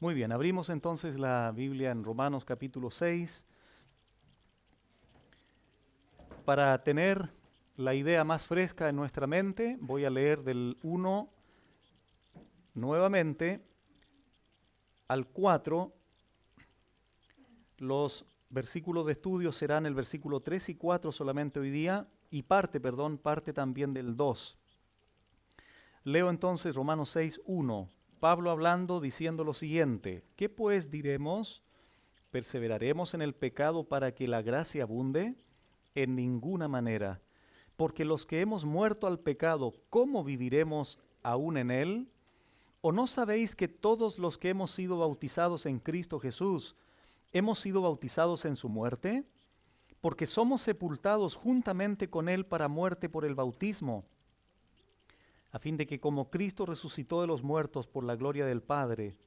Muy bien, abrimos entonces la Biblia en Romanos capítulo 6 para tener la idea más fresca en nuestra mente. Voy a leer del 1 nuevamente al 4. Los versículos de estudio serán el versículo 3 y 4 solamente hoy día y parte también del 2. Leo entonces Romanos 6, 1. Pablo hablando, diciendo lo siguiente: ¿Qué pues diremos? ¿Perseveraremos en el pecado para que la gracia abunde? En ninguna manera. Porque los que hemos muerto al pecado, ¿cómo viviremos aún en él? ¿O no sabéis que todos los que hemos sido bautizados en Cristo Jesús, hemos sido bautizados en su muerte? Porque somos sepultados juntamente con él para muerte por el bautismo, a fin de que como Cristo resucitó de los muertos por la gloria del Padre,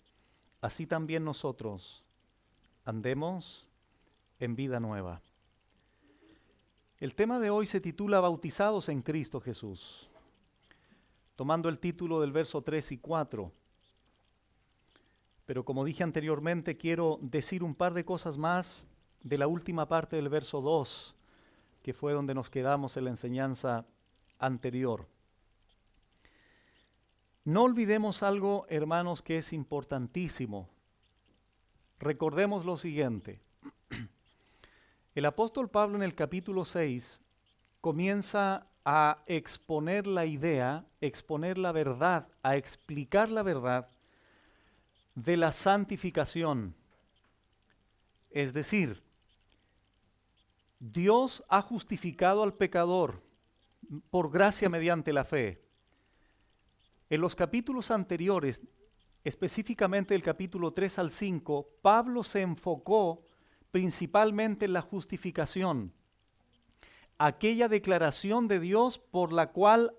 así también nosotros andemos en vida nueva. El tema de hoy se titula Bautizados en Cristo Jesús, tomando el título del verso 3 y 4. Pero como dije anteriormente, quiero decir un par de cosas más de la última parte del verso 2, que fue donde nos quedamos en la enseñanza anterior. No olvidemos algo, hermanos, que es importantísimo. Recordemos lo siguiente. El apóstol Pablo en el capítulo 6 comienza a exponer la idea, exponer la verdad, a explicar la verdad de la santificación. Es decir, Dios ha justificado al pecador por gracia mediante la fe. En los capítulos anteriores, específicamente el capítulo 3 al 5, Pablo se enfocó principalmente en la justificación, aquella declaración de Dios por la cual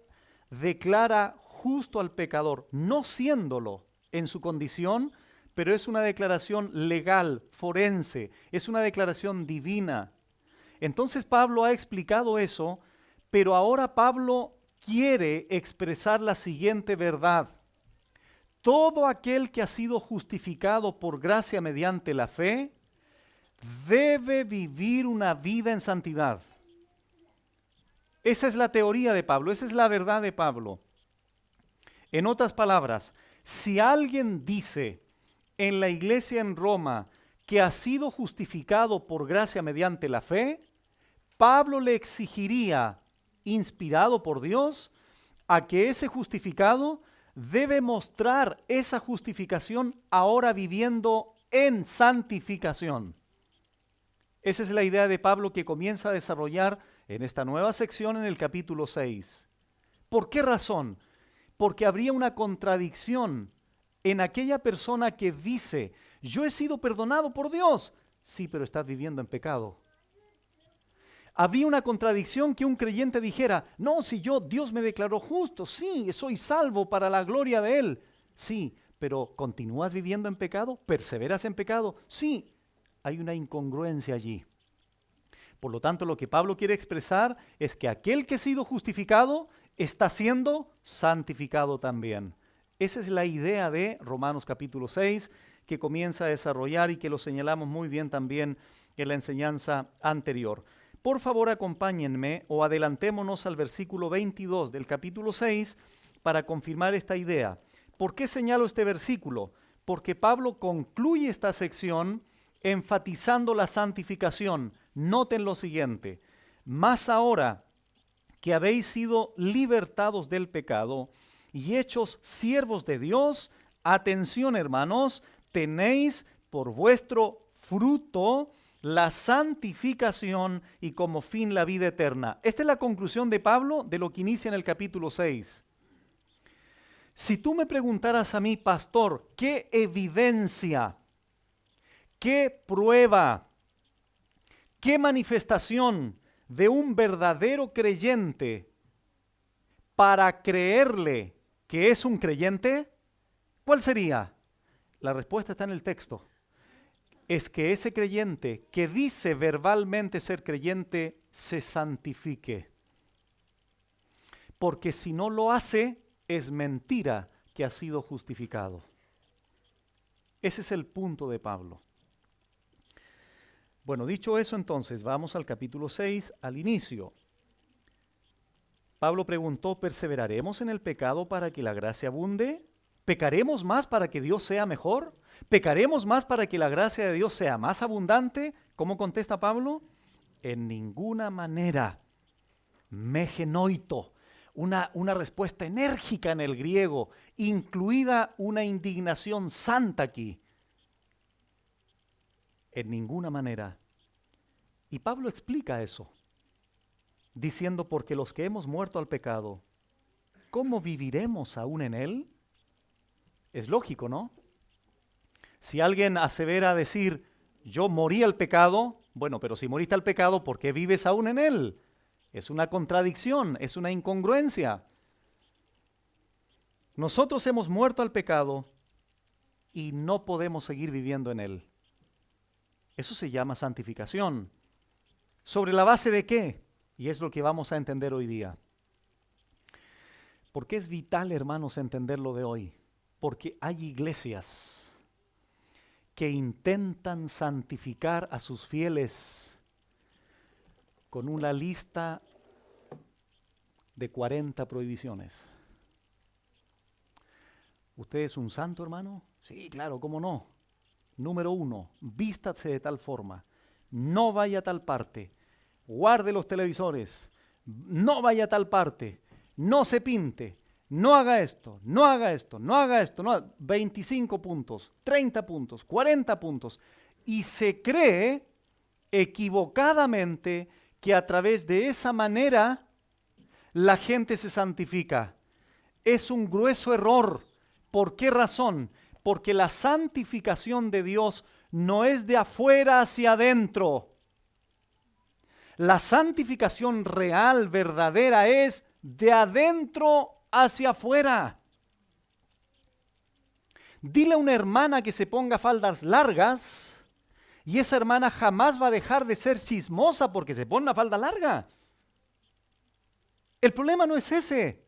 declara justo al pecador, no siéndolo en su condición, pero es una declaración legal, forense, es una declaración divina. Entonces Pablo ha explicado eso, pero ahora Pablo quiere expresar la siguiente verdad: todo aquel que ha sido justificado por gracia mediante la fe debe vivir una vida en santidad. Esa es la teoría de Pablo, esa es la verdad de Pablo. En otras palabras, si alguien dice en la iglesia en Roma que ha sido justificado por gracia mediante la fe, Pablo le exigiría, inspirado por Dios, a que ese justificado debe mostrar esa justificación ahora viviendo en santificación. Esa es la idea de Pablo que comienza a desarrollar en esta nueva sección en el capítulo 6. ¿Por qué razón? Porque habría una contradicción en aquella persona que dice: yo he sido perdonado por Dios. Sí, pero estás viviendo en pecado. Habría una contradicción que un creyente dijera: no, si Dios me declaró justo, sí, soy salvo para la gloria de Él. Sí, pero ¿continúas viviendo en pecado? ¿Perseveras en pecado? Sí, hay una incongruencia allí. Por lo tanto, lo que Pablo quiere expresar es que aquel que ha sido justificado está siendo santificado también. Esa es la idea de Romanos capítulo 6, que comienza a desarrollar y que lo señalamos muy bien también en la enseñanza anterior. Por favor, acompáñenme o adelantémonos al versículo 22 del capítulo 6 para confirmar esta idea. ¿Por qué señalo este versículo? Porque Pablo concluye esta sección enfatizando la santificación. Noten lo siguiente: mas ahora que habéis sido libertados del pecado y hechos siervos de Dios, atención, hermanos, tenéis por vuestro fruto la santificación y como fin la vida eterna. Esta es la conclusión de Pablo de lo que inicia en el capítulo 6. Si tú me preguntaras a mí, pastor, ¿qué evidencia, qué prueba, qué manifestación de un verdadero creyente para creerle que es un creyente? ¿Cuál sería? La respuesta está en el texto. Es que ese creyente que dice verbalmente ser creyente se santifique. Porque si no lo hace, es mentira que ha sido justificado. Ese es el punto de Pablo. Bueno, dicho eso entonces, vamos al capítulo 6, al inicio. Pablo preguntó, ¿perseveraremos en el pecado para que la gracia abunde? ¿Pecaremos más para que Dios sea mejor? ¿Pecaremos más para que la gracia de Dios sea más abundante? ¿Cómo contesta Pablo? En ninguna manera. Megenoito. Una respuesta enérgica en el griego, incluida una indignación santa aquí. En ninguna manera. Y Pablo explica eso, diciendo, porque los que hemos muerto al pecado, ¿cómo viviremos aún en él? Es lógico, ¿no? Si alguien asevera decir, yo morí al pecado, bueno, pero si moriste al pecado, ¿por qué vives aún en él? Es una contradicción, es una incongruencia. Nosotros hemos muerto al pecado y no podemos seguir viviendo en él. Eso se llama santificación. ¿Sobre la base de qué? Y es lo que vamos a entender hoy día. ¿Por qué es vital, hermanos, entender lo de hoy? Porque hay iglesias que intentan santificar a sus fieles con una lista de 40 prohibiciones. ¿Usted es un santo, hermano? Sí, claro, ¿cómo no? Número 1, vístase de tal forma, no vaya a tal parte, guarde los televisores, no vaya a tal parte, no se pinte, no haga esto, no haga esto, no haga esto, no, 25 puntos, 30 puntos, 40 puntos. Y se cree equivocadamente que a través de esa manera la gente se santifica. Es un grueso error. ¿Por qué razón? Porque la santificación de Dios no es de afuera hacia adentro. La santificación real, verdadera, es de adentro hacia afuera. Dile a una hermana que se ponga faldas largas y esa hermana jamás va a dejar de ser chismosa porque se pone una falda larga. El problema no es ese.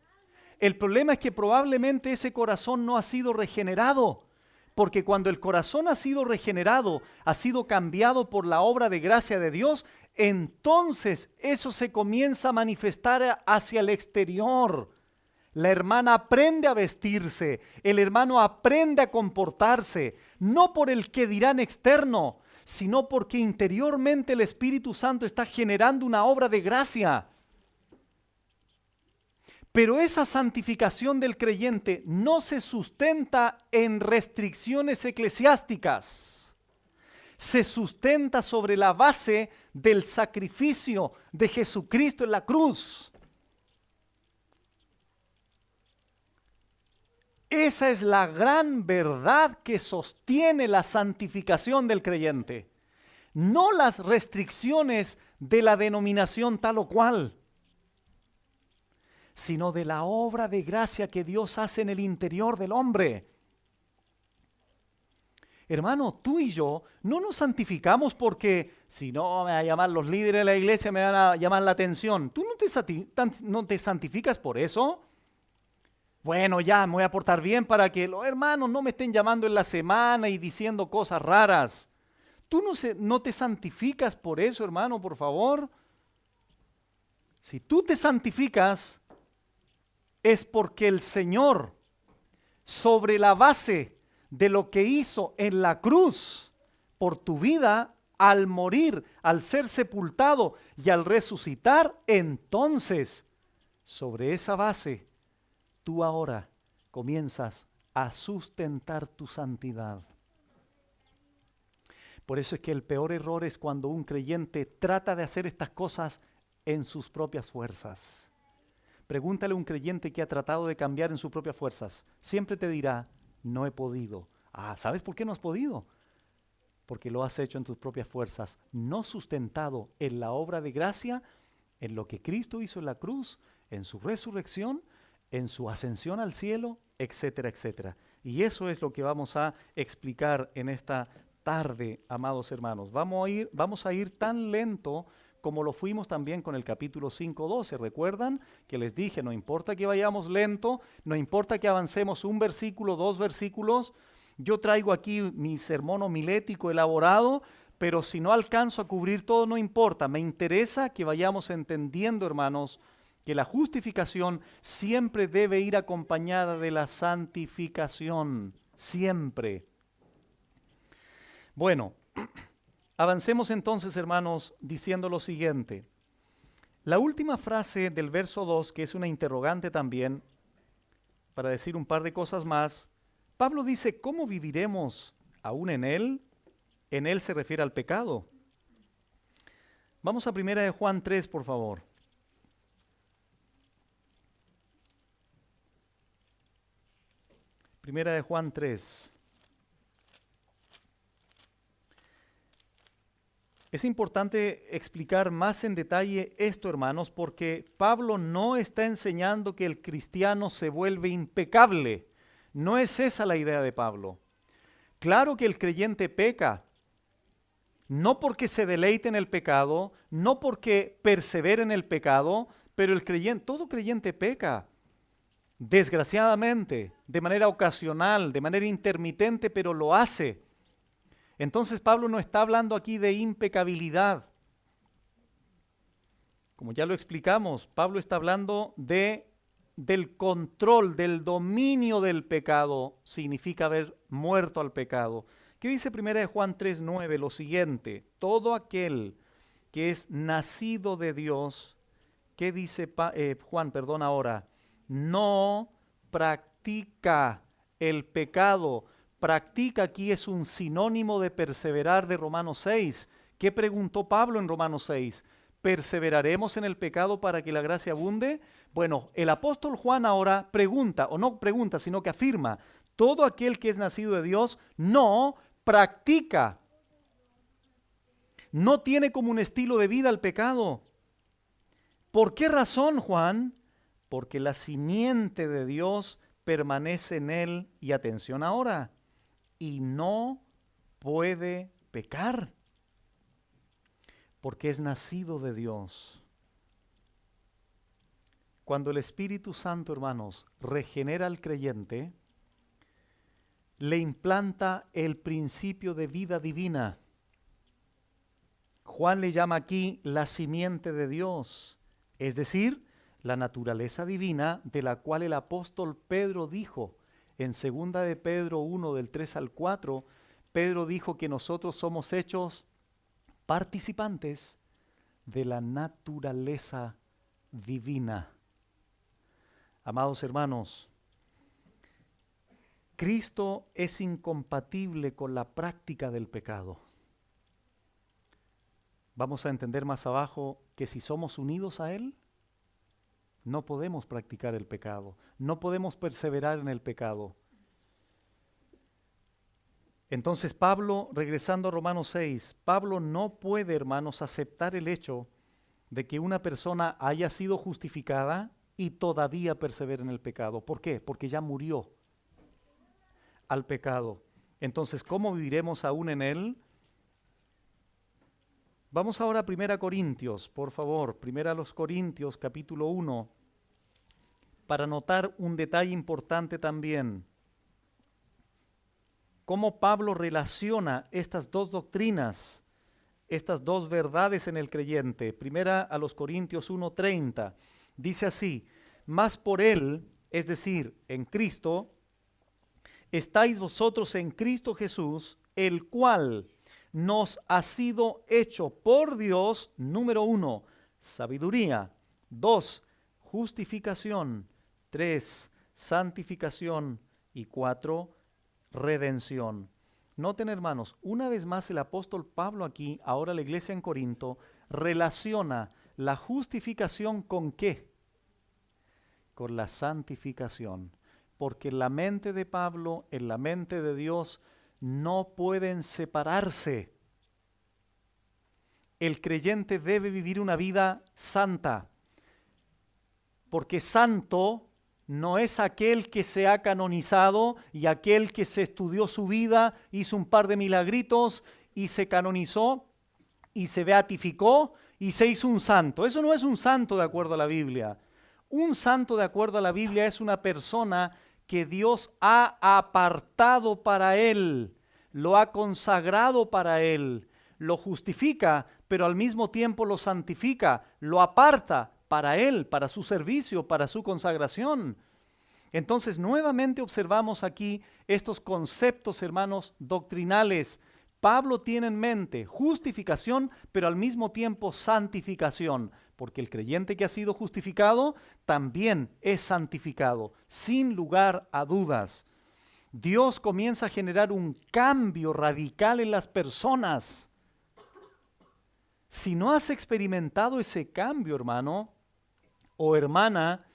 El problema es que probablemente ese corazón no ha sido regenerado. Porque cuando el corazón ha sido regenerado, ha sido cambiado por la obra de gracia de Dios, entonces eso se comienza a manifestar hacia el exterior. La hermana aprende a vestirse, el hermano aprende a comportarse, no por el que dirán externo, sino porque interiormente el Espíritu Santo está generando una obra de gracia. Pero esa santificación del creyente no se sustenta en restricciones eclesiásticas. Se sustenta sobre la base del sacrificio de Jesucristo en la cruz. Esa es la gran verdad que sostiene la santificación del creyente. No las restricciones de la denominación tal o cual, sino de la obra de gracia que Dios hace en el interior del hombre. Hermano, tú y yo no nos santificamos porque si no me van a llamar los líderes de la iglesia, me van a llamar la atención. ¿Tú no te santificas por eso? Bueno, ya me voy a portar bien para que los hermanos no me estén llamando en la semana y diciendo cosas raras. ¿Tú no te santificas por eso, hermano, por favor? Si tú te santificas, es porque el Señor, sobre la base de lo que hizo en la cruz por tu vida, al morir, al ser sepultado y al resucitar, entonces, sobre esa base, tú ahora comienzas a sustentar tu santidad. Por eso es que el peor error es cuando un creyente trata de hacer estas cosas en sus propias fuerzas. Pregúntale a un creyente que ha tratado de cambiar en sus propias fuerzas. Siempre te dirá, no he podido. Ah, ¿sabes por qué no has podido? Porque lo has hecho en tus propias fuerzas, no sustentado en la obra de gracia, en lo que Cristo hizo en la cruz, en su resurrección, en su ascensión al cielo, etcétera, etcétera. Y eso es lo que vamos a explicar en esta tarde, amados hermanos. Vamos a ir tan lento como lo fuimos también con el capítulo 5:12. ¿Recuerdan que les dije, no importa que vayamos lento, no importa que avancemos un versículo, 2 versículos, Yo traigo aquí mi sermón homilético elaborado, pero si no alcanzo a cubrir todo, no importa. Me interesa que vayamos entendiendo, hermanos, que la justificación siempre debe ir acompañada de la santificación, siempre. Bueno, avancemos entonces, hermanos, diciendo lo siguiente. La última frase del verso 2, que es una interrogante también, para decir un par de cosas más, Pablo dice, ¿cómo viviremos aún en él? En él se refiere al pecado. Vamos a 1 de Juan 3, por favor. Primera de Juan 3. Es importante explicar más en detalle esto, hermanos, porque Pablo no está enseñando que el cristiano se vuelve impecable. No es esa la idea de Pablo. Claro que el creyente peca, no porque se deleite en el pecado, no porque persevere en el pecado, pero el creyente, todo creyente peca. Desgraciadamente, de manera ocasional, de manera intermitente, pero lo hace. Entonces Pablo no está hablando aquí de impecabilidad. Como ya lo explicamos, Pablo está hablando del control, del dominio del pecado. Significa haber muerto al pecado. ¿Qué dice 1 de Juan 3:9? Lo siguiente, todo aquel que es nacido de Dios, ¿qué dice Juan? Perdón ahora. No practica el pecado. Practica aquí es un sinónimo de perseverar de Romanos 6. ¿Qué preguntó Pablo en Romanos 6? ¿Perseveraremos en el pecado para que la gracia abunde? Bueno, el apóstol Juan ahora pregunta, o no pregunta, sino que afirma, todo aquel que es nacido de Dios no practica, no tiene como un estilo de vida el pecado. ¿Por qué razón, Juan? Porque la simiente de Dios permanece en él, y atención ahora, y no puede pecar, porque es nacido de Dios. Cuando el Espíritu Santo, hermanos, regenera al creyente, le implanta el principio de vida divina. Juan le llama aquí la simiente de Dios, es decir, la naturaleza divina de la cual el apóstol Pedro dijo, en 2 de Pedro 1, del 3 al 4, Pedro dijo que nosotros somos hechos participantes de la naturaleza divina. Amados hermanos, Cristo es incompatible con la práctica del pecado. Vamos a entender más abajo que si somos unidos a Él, no podemos practicar el pecado, no podemos perseverar en el pecado. Entonces Pablo, regresando a Romanos 6, Pablo no puede, hermanos, aceptar el hecho de que una persona haya sido justificada y todavía persevera en el pecado. ¿Por qué? Porque ya murió al pecado. Entonces, ¿cómo viviremos aún en él? Vamos ahora a 1 Corintios, por favor, 1 Corintios capítulo 1, para notar un detalle importante también. Cómo Pablo relaciona estas dos doctrinas, estas dos verdades en el creyente. 1 Corintios 1:30, dice así, mas por él, es decir, en Cristo, estáis vosotros en Cristo Jesús, el cual nos ha sido hecho por Dios, número 1, sabiduría, 2, justificación, 3, santificación y 4, redención. Noten, hermanos, una vez más el apóstol Pablo aquí, ahora la iglesia en Corinto, relaciona la justificación ¿con qué? Con la santificación. Porque en la mente de Pablo, en la mente de Dios, no pueden separarse. El creyente debe vivir una vida santa, porque santo no es aquel que se ha canonizado y aquel que se estudió su vida, hizo un par de milagritos y se canonizó y se beatificó y se hizo un santo. Eso no es un santo de acuerdo a la Biblia. Un santo de acuerdo a la Biblia es una persona que Dios ha apartado para Él, lo ha consagrado para Él, lo justifica, pero al mismo tiempo lo santifica, lo aparta para Él, para su servicio, para su consagración. Entonces, nuevamente observamos aquí estos conceptos, hermanos, doctrinales. Pablo tiene en mente justificación, pero al mismo tiempo santificación, porque el creyente que ha sido justificado también es santificado, sin lugar a dudas. Dios comienza a generar un cambio radical en las personas. Si no has experimentado ese cambio, hermano o hermana,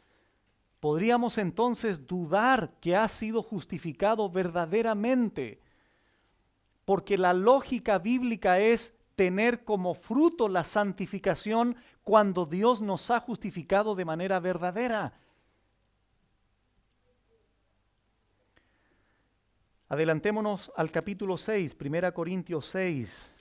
podríamos entonces dudar que has sido justificado verdaderamente, porque la lógica bíblica es tener como fruto la santificación cuando Dios nos ha justificado de manera verdadera. Adelantémonos al capítulo 6, 1 Corintios 6.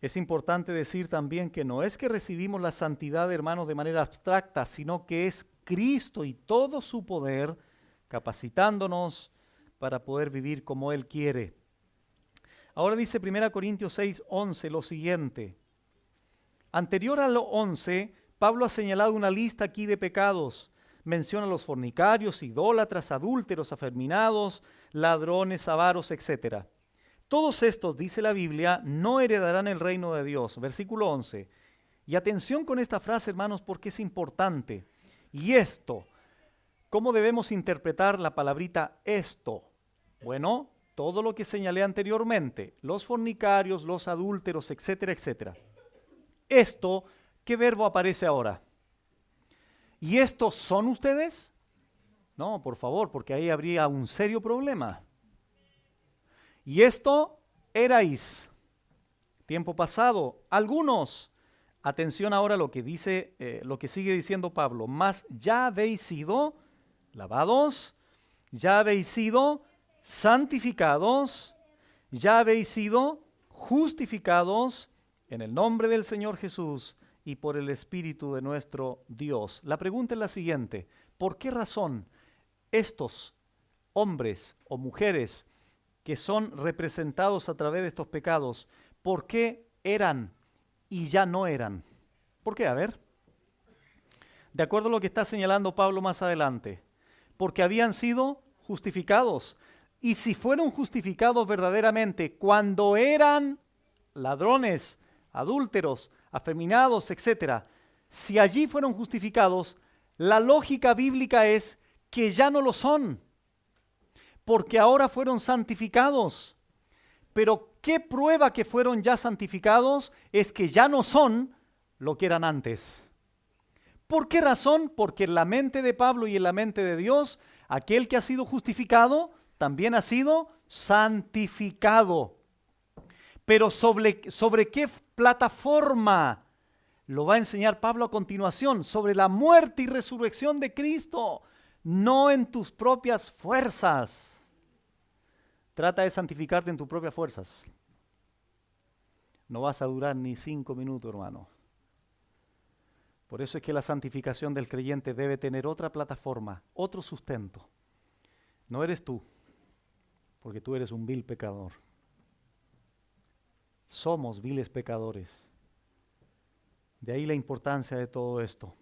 Es importante decir también que no es que recibimos la santidad, hermanos, de manera abstracta, sino que es Cristo y todo su poder capacitándonos para poder vivir como Él quiere. Ahora dice 1 Corintios 6, 11 lo siguiente. Anterior a lo 11, Pablo ha señalado una lista aquí de pecados. Menciona a los fornicarios, idólatras, adúlteros, afeminados, ladrones, avaros, etc. Todos estos, dice la Biblia, no heredarán el reino de Dios. Versículo 11. Y atención con esta frase, hermanos, porque es importante. Y esto, ¿cómo debemos interpretar la palabrita esto? Bueno, todo lo que señalé anteriormente, los fornicarios, los adúlteros, etcétera, etcétera. Esto, ¿qué verbo aparece ahora? ¿Y estos son ustedes? No, por favor, porque ahí habría un serio problema. Y esto erais, tiempo pasado, algunos. Atención ahora a lo que dice, lo que sigue diciendo Pablo. Mas ya habéis sido lavados, ya habéis sido santificados, ya habéis sido justificados en el nombre del Señor Jesús y por el Espíritu de nuestro Dios. La pregunta es la siguiente: ¿por qué razón estos hombres o mujeres que son representados a través de estos pecados, por qué eran y ya no eran? ¿Por qué? A ver. De acuerdo a lo que está señalando Pablo más adelante. Porque habían sido justificados. Y si fueron justificados verdaderamente cuando eran ladrones, adúlteros, afeminados, etc., si allí fueron justificados, la lógica bíblica es que ya no lo son, porque ahora fueron santificados. Pero ¿qué prueba que fueron ya santificados? Es que ya no son lo que eran antes. ¿Por qué razón? Porque en la mente de Pablo y en la mente de Dios, aquel que ha sido justificado también ha sido santificado. Pero ¿sobre qué plataforma? Lo va a enseñar Pablo a continuación, sobre la muerte y resurrección de Cristo, no en tus propias fuerzas. Trata de santificarte en tus propias fuerzas. No vas a durar ni 5 minutos, hermano. Por eso es que la santificación del creyente debe tener otra plataforma, otro sustento. No eres tú, porque tú eres un vil pecador. Somos viles pecadores. De ahí la importancia de todo esto.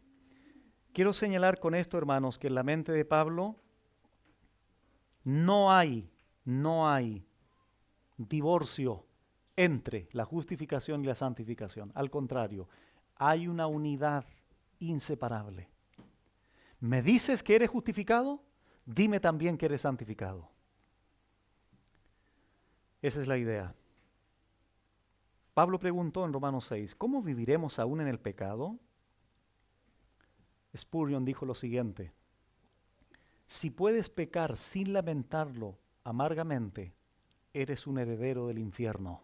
Quiero señalar con esto, hermanos, que en la mente de Pablo no hay divorcio entre la justificación y la santificación. Al contrario, hay una unidad inseparable. ¿Me dices que eres justificado? Dime también que eres santificado. Esa es la idea. Pablo preguntó en Romanos 6, ¿cómo viviremos aún en el pecado? Spurgeon dijo lo siguiente: si puedes pecar sin lamentarlo amargamente, eres un heredero del infierno.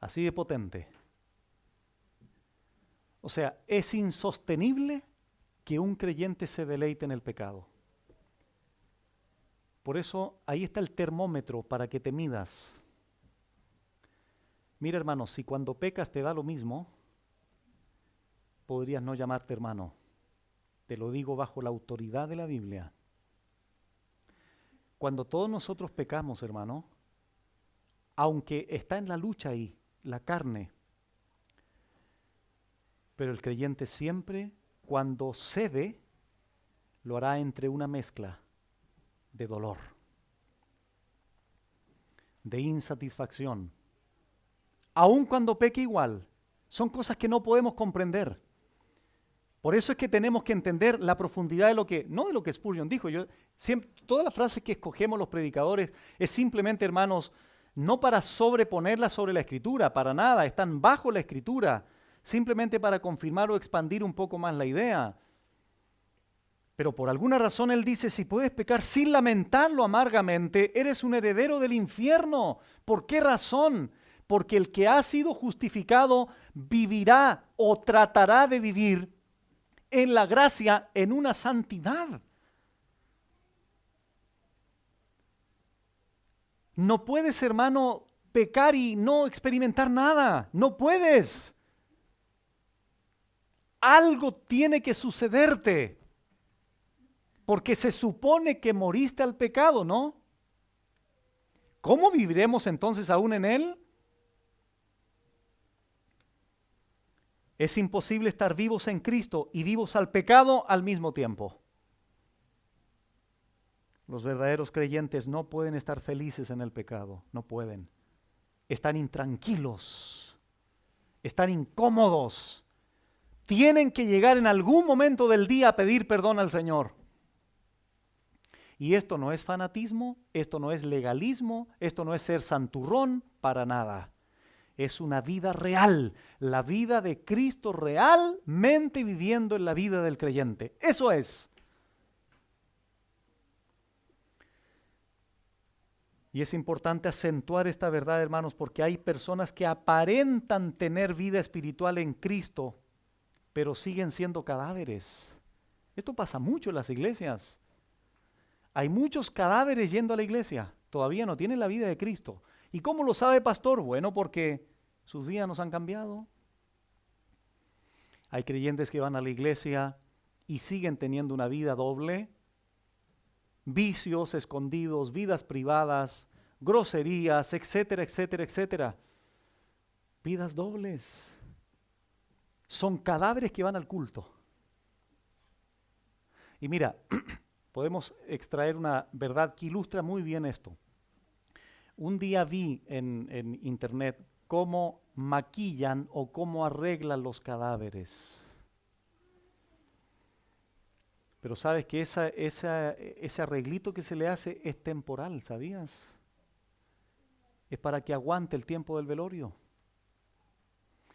Así de potente. O sea, es insostenible que un creyente se deleite en el pecado. Por eso ahí está el termómetro para que te midas. Mira, hermano, si cuando pecas te da lo mismo, podrías no llamarte hermano. Te lo digo bajo la autoridad de la Biblia. Cuando todos nosotros pecamos, hermano, aunque está en la lucha ahí, la carne, pero el creyente siempre, cuando cede, lo hará entre una mezcla de dolor, de insatisfacción. Aun cuando peque igual, son cosas que no podemos comprender. Por eso es que tenemos que entender la profundidad de lo que, no de lo que Spurgeon dijo. Todas las frases que escogemos los predicadores es simplemente, hermanos, no para sobreponerlas sobre la Escritura, para nada, están bajo la Escritura, simplemente para confirmar o expandir un poco más la idea. Pero por alguna razón él dice, si puedes pecar sin lamentarlo amargamente, eres un heredero del infierno. ¿Por qué razón? Porque el que ha sido justificado vivirá o tratará de vivir en la gracia, en una santidad. No puedes, hermano, pecar y no experimentar nada. No puedes. Algo tiene que sucederte. Porque se supone que moriste al pecado, ¿no? ¿Cómo viviremos entonces aún en él? Es imposible estar vivos en Cristo y vivos al pecado al mismo tiempo. Los verdaderos creyentes no pueden estar felices en el pecado, no pueden. Están intranquilos, están incómodos. Tienen que llegar en algún momento del día a pedir perdón al Señor. Y esto no es fanatismo, esto no es legalismo, esto no es ser santurrón, para nada. Es una vida real, la vida de Cristo realmente viviendo en la vida del creyente. Eso es. Y es importante acentuar esta verdad, hermanos, porque hay personas que aparentan tener vida espiritual en Cristo, pero siguen siendo cadáveres. Esto pasa mucho en las iglesias. Hay muchos cadáveres yendo a la iglesia, todavía no tienen la vida de Cristo. ¿Y cómo lo sabe, pastor? Bueno, porque sus vidas nos han cambiado. Hay creyentes que van a la iglesia y siguen teniendo una vida doble, vicios escondidos, vidas privadas, groserías, etcétera, etcétera, etcétera. Vidas dobles. Son cadáveres que van al culto. Y mira, podemos extraer una verdad que ilustra muy bien esto. Un día vi en internet cómo maquillan o cómo arreglan los cadáveres. Pero sabes que ese arreglito que se le hace es temporal, ¿sabías? Es para que aguante el tiempo del velorio.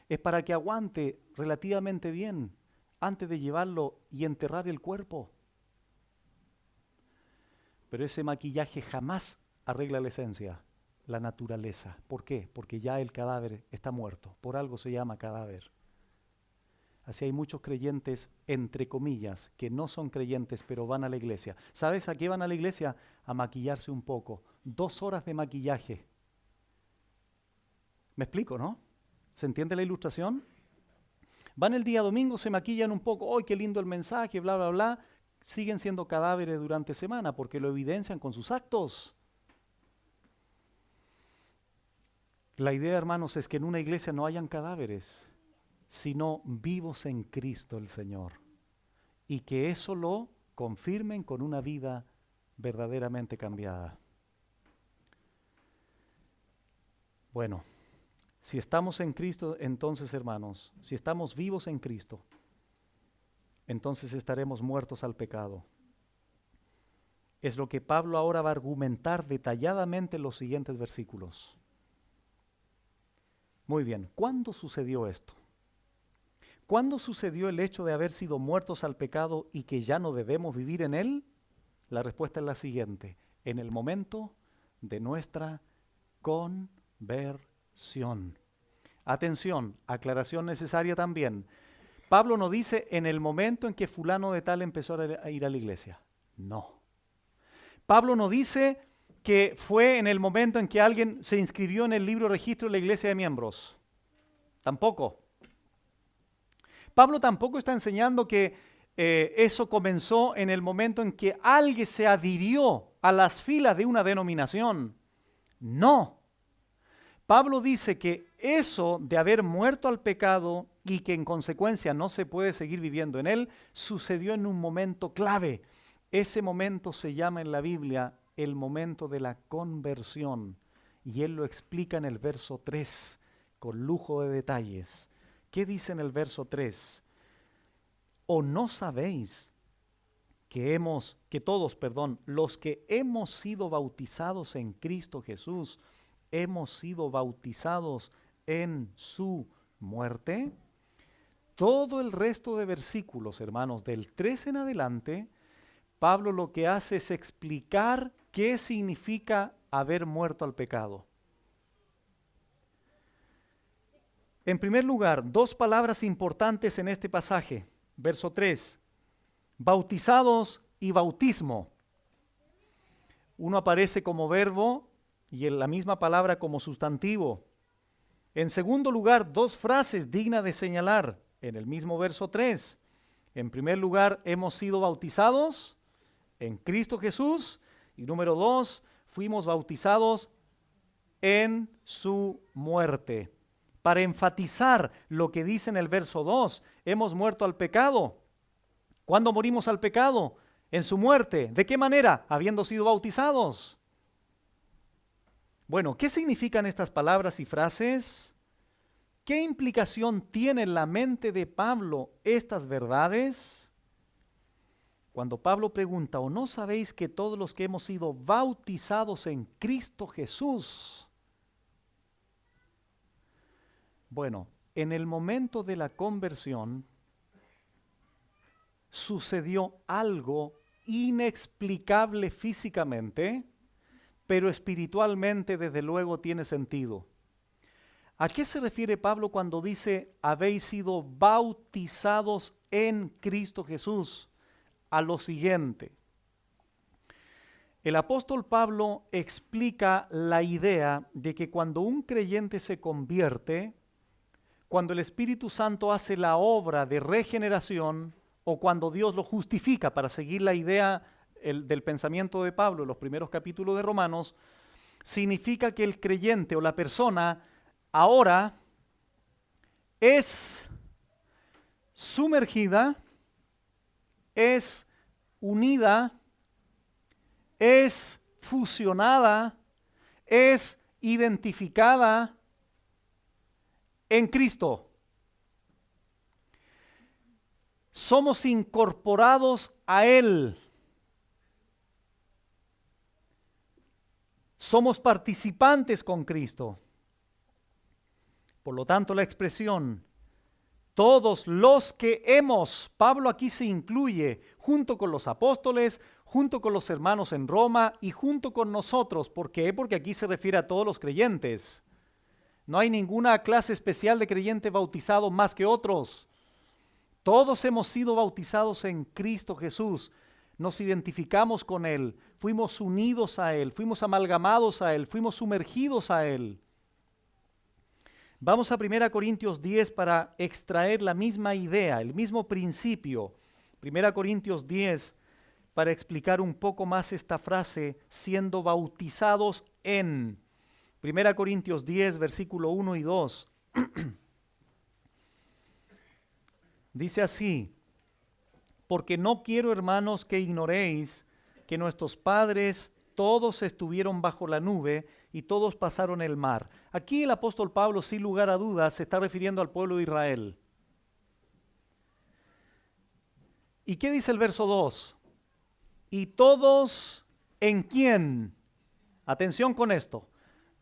Es para que aguante relativamente bien antes de llevarlo y enterrar el cuerpo. Pero ese maquillaje jamás arregla la esencia, la naturaleza. ¿Por qué? Porque ya el cadáver está muerto. Por algo se llama cadáver. Así hay muchos creyentes, entre comillas, que no son creyentes, pero van a la iglesia. ¿Sabes a qué van a la iglesia? A maquillarse un poco. 2 horas de maquillaje. ¿Me explico, no? ¿Se entiende la ilustración? Van el día domingo, se maquillan un poco. ¡Ay, qué lindo el mensaje! Bla, bla, bla. Siguen siendo cadáveres durante semana porque lo evidencian con sus actos. La idea, hermanos, es que en una iglesia no hayan cadáveres, sino vivos en Cristo el Señor. Y que eso lo confirmen con una vida verdaderamente cambiada. Bueno, si estamos en Cristo, entonces, hermanos, si estamos vivos en Cristo, entonces estaremos muertos al pecado. Es lo que Pablo ahora va a argumentar detalladamente en los siguientes versículos. Muy bien, ¿cuándo sucedió esto? ¿Cuándo sucedió el hecho de haber sido muertos al pecado y que ya no debemos vivir en él? La respuesta es la siguiente: en el momento de nuestra conversión. Atención, aclaración necesaria también. Pablo no dice en el momento en que fulano de tal empezó a ir a la iglesia. No. Pablo no dice que fue en el momento en que alguien se inscribió en el libro registro de la iglesia de miembros. Tampoco. Pablo tampoco está enseñando que eso comenzó en el momento en que alguien se adhirió a las filas de una denominación. No. Pablo dice que eso de haber muerto al pecado y que en consecuencia no se puede seguir viviendo en él, sucedió en un momento clave. Ese momento se llama en la Biblia el momento de la conversión. Y él lo explica en el verso 3 con lujo de detalles. ¿Qué dice en el verso 3? ¿O no sabéis que todos, los que hemos sido bautizados en Cristo Jesús, hemos sido bautizados en su muerte? Todo el resto de versículos, hermanos, del 3 en adelante, Pablo lo que hace es explicar qué significa haber muerto al pecado. En primer lugar, dos palabras importantes en este pasaje. Verso 3, bautizados y bautismo. Uno aparece como verbo y en la misma palabra como sustantivo. En segundo lugar, dos frases dignas de señalar en el mismo verso 3. En primer lugar, hemos sido bautizados en Cristo Jesús. Y número 2, fuimos bautizados en su muerte. Para enfatizar lo que dice en el verso 2, hemos muerto al pecado. ¿Cuándo morimos al pecado? En su muerte. ¿De qué manera? Habiendo sido bautizados. Bueno, ¿qué significan estas palabras y frases? ¿Qué implicación tiene en la mente de Pablo estas verdades? Cuando Pablo pregunta, ¿o no sabéis que todos los que hemos sido bautizados en Cristo Jesús? Bueno, en el momento de la conversión sucedió algo inexplicable físicamente, pero espiritualmente desde luego tiene sentido. ¿A qué se refiere Pablo cuando dice habéis sido bautizados en Cristo Jesús? A lo siguiente. El apóstol Pablo explica la idea de que cuando un creyente se convierte, cuando el Espíritu Santo hace la obra de regeneración o cuando Dios lo justifica, para seguir la idea del pensamiento de Pablo en los primeros capítulos de Romanos, significa que el creyente o la persona ahora es sumergida, es unida, es fusionada, es identificada en Cristo. Somos incorporados a Él. Somos participantes con Cristo. Por lo tanto, la expresión todos los que hemos, Pablo aquí se incluye junto con los apóstoles, junto con los hermanos en Roma y junto con nosotros. ¿Por qué? Porque aquí se refiere a todos los creyentes. No hay ninguna clase especial de creyente bautizado más que otros. Todos hemos sido bautizados en Cristo Jesús. Nos identificamos con Él, fuimos unidos a Él, fuimos amalgamados a Él, fuimos sumergidos a Él. Vamos a 1 Corintios 10 para extraer la misma idea, el mismo principio. 1 Corintios 10 para explicar un poco más esta frase, siendo bautizados en. 1 Corintios 10, versículo 1 y 2. Dice así, porque no quiero, hermanos, que ignoréis que nuestros padres todos estuvieron bajo la nube y todos pasaron el mar. Aquí el apóstol Pablo, sin lugar a dudas, se está refiriendo al pueblo de Israel. ¿Y qué dice el verso 2? ¿Y todos en quién? Atención con esto.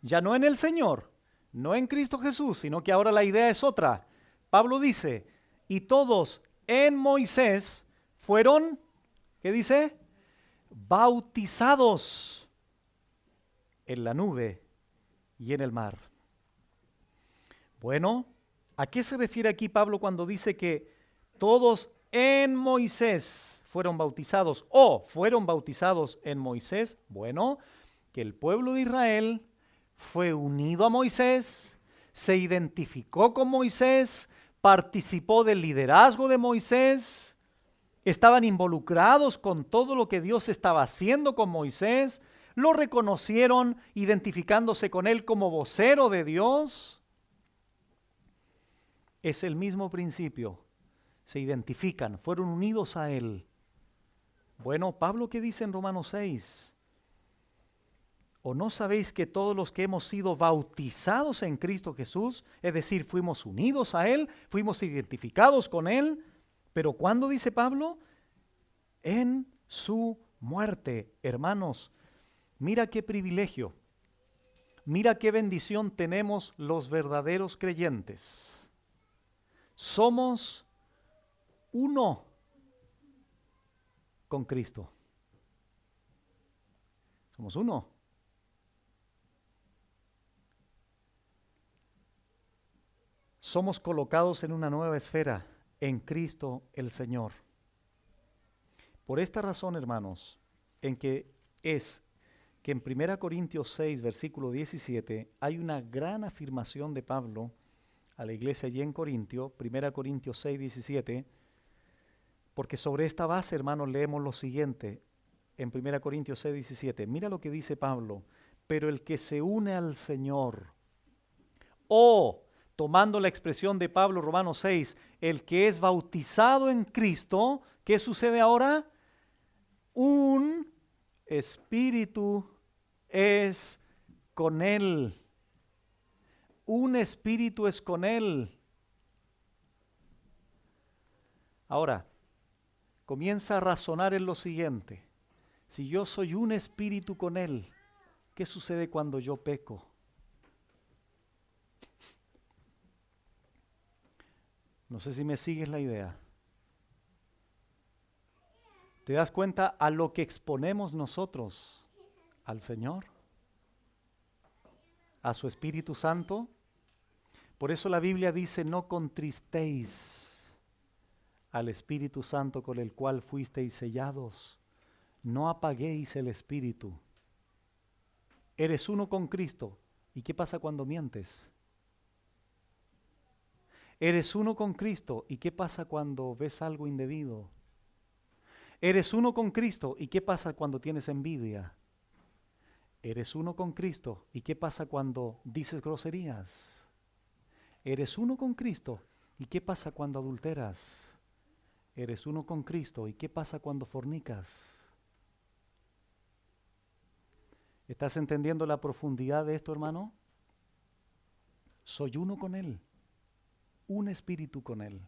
Ya no en el Señor, no en Cristo Jesús, sino que ahora la idea es otra. Pablo dice, y todos en Moisés fueron, ¿qué dice? Bautizados en la nube y en el mar. Bueno, ¿a qué se refiere aquí Pablo cuando dice que todos en Moisés fueron bautizados o fueron bautizados en Moisés? Bueno, que el pueblo de Israel fue unido a Moisés, se identificó con Moisés, participó del liderazgo de Moisés, estaban involucrados con todo lo que Dios estaba haciendo con Moisés, lo reconocieron identificándose con él como vocero de Dios. Es el mismo principio, se identifican, fueron unidos a él. Bueno, Pablo, ¿qué dice en Romanos 6? ¿O no sabéis que todos los que hemos sido bautizados en Cristo Jesús, es decir, fuimos unidos a Él, fuimos identificados con Él? Pero ¿cuándo dice Pablo? En su muerte. Hermanos, mira qué privilegio, mira qué bendición tenemos los verdaderos creyentes. Somos uno con Cristo. Somos uno. Somos colocados en una nueva esfera, en Cristo el Señor. Por esta razón, hermanos, en que en 1 Corintios 6, versículo 17, hay una gran afirmación de Pablo a la iglesia allí en Corintio, 1 Corintios 6, 17, porque sobre esta base, hermanos, leemos lo siguiente, en 1 Corintios 6, 17, mira lo que dice Pablo, pero el que se une al Señor, tomando la expresión de Pablo, Romanos 6, el que es bautizado en Cristo, ¿qué sucede ahora? Un espíritu es con él. Un espíritu es con él. Ahora, comienza a razonar en lo siguiente. Si yo soy un espíritu con él, ¿qué sucede cuando yo peco? No sé si me sigues la idea. ¿Te das cuenta a lo que exponemos nosotros? ¿Al Señor? ¿A su Espíritu Santo? Por eso la Biblia dice, no contristéis al Espíritu Santo con el cual fuisteis sellados. No apaguéis el Espíritu. Eres uno con Cristo. ¿Y qué pasa cuando mientes? Eres uno con Cristo. ¿Y qué pasa cuando ves algo indebido? Eres uno con Cristo. ¿Y qué pasa cuando tienes envidia? Eres uno con Cristo. ¿Y qué pasa cuando dices groserías? Eres uno con Cristo. ¿Y qué pasa cuando adulteras? Eres uno con Cristo. ¿Y qué pasa cuando fornicas? ¿Estás entendiendo la profundidad de esto, hermano? Soy uno con Él. Un espíritu con Él.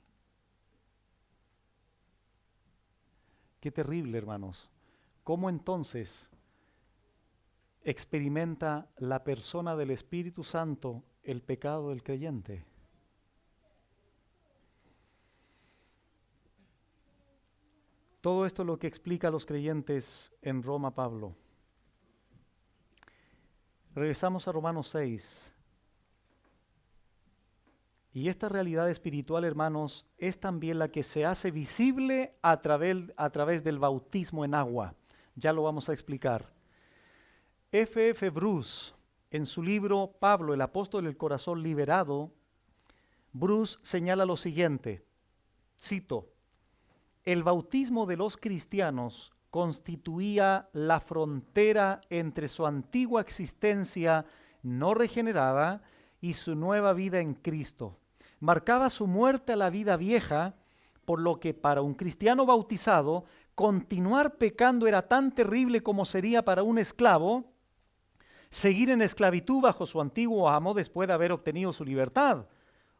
Qué terrible, hermanos. ¿Cómo entonces experimenta la persona del Espíritu Santo el pecado del creyente? Todo esto es lo que explica a los creyentes en Roma Pablo. Regresamos a Romanos 6. Y esta realidad espiritual, hermanos, es también la que se hace visible a través del bautismo en agua. Ya lo vamos a explicar. F.F. Bruce, en su libro Pablo, el apóstol del corazón liberado, Bruce señala lo siguiente, cito, el bautismo de los cristianos constituía la frontera entre su antigua existencia no regenerada y su nueva vida en Cristo. Marcaba su muerte a la vida vieja, por lo que para un cristiano bautizado, continuar pecando era tan terrible como sería para un esclavo seguir en esclavitud bajo su antiguo amo después de haber obtenido su libertad,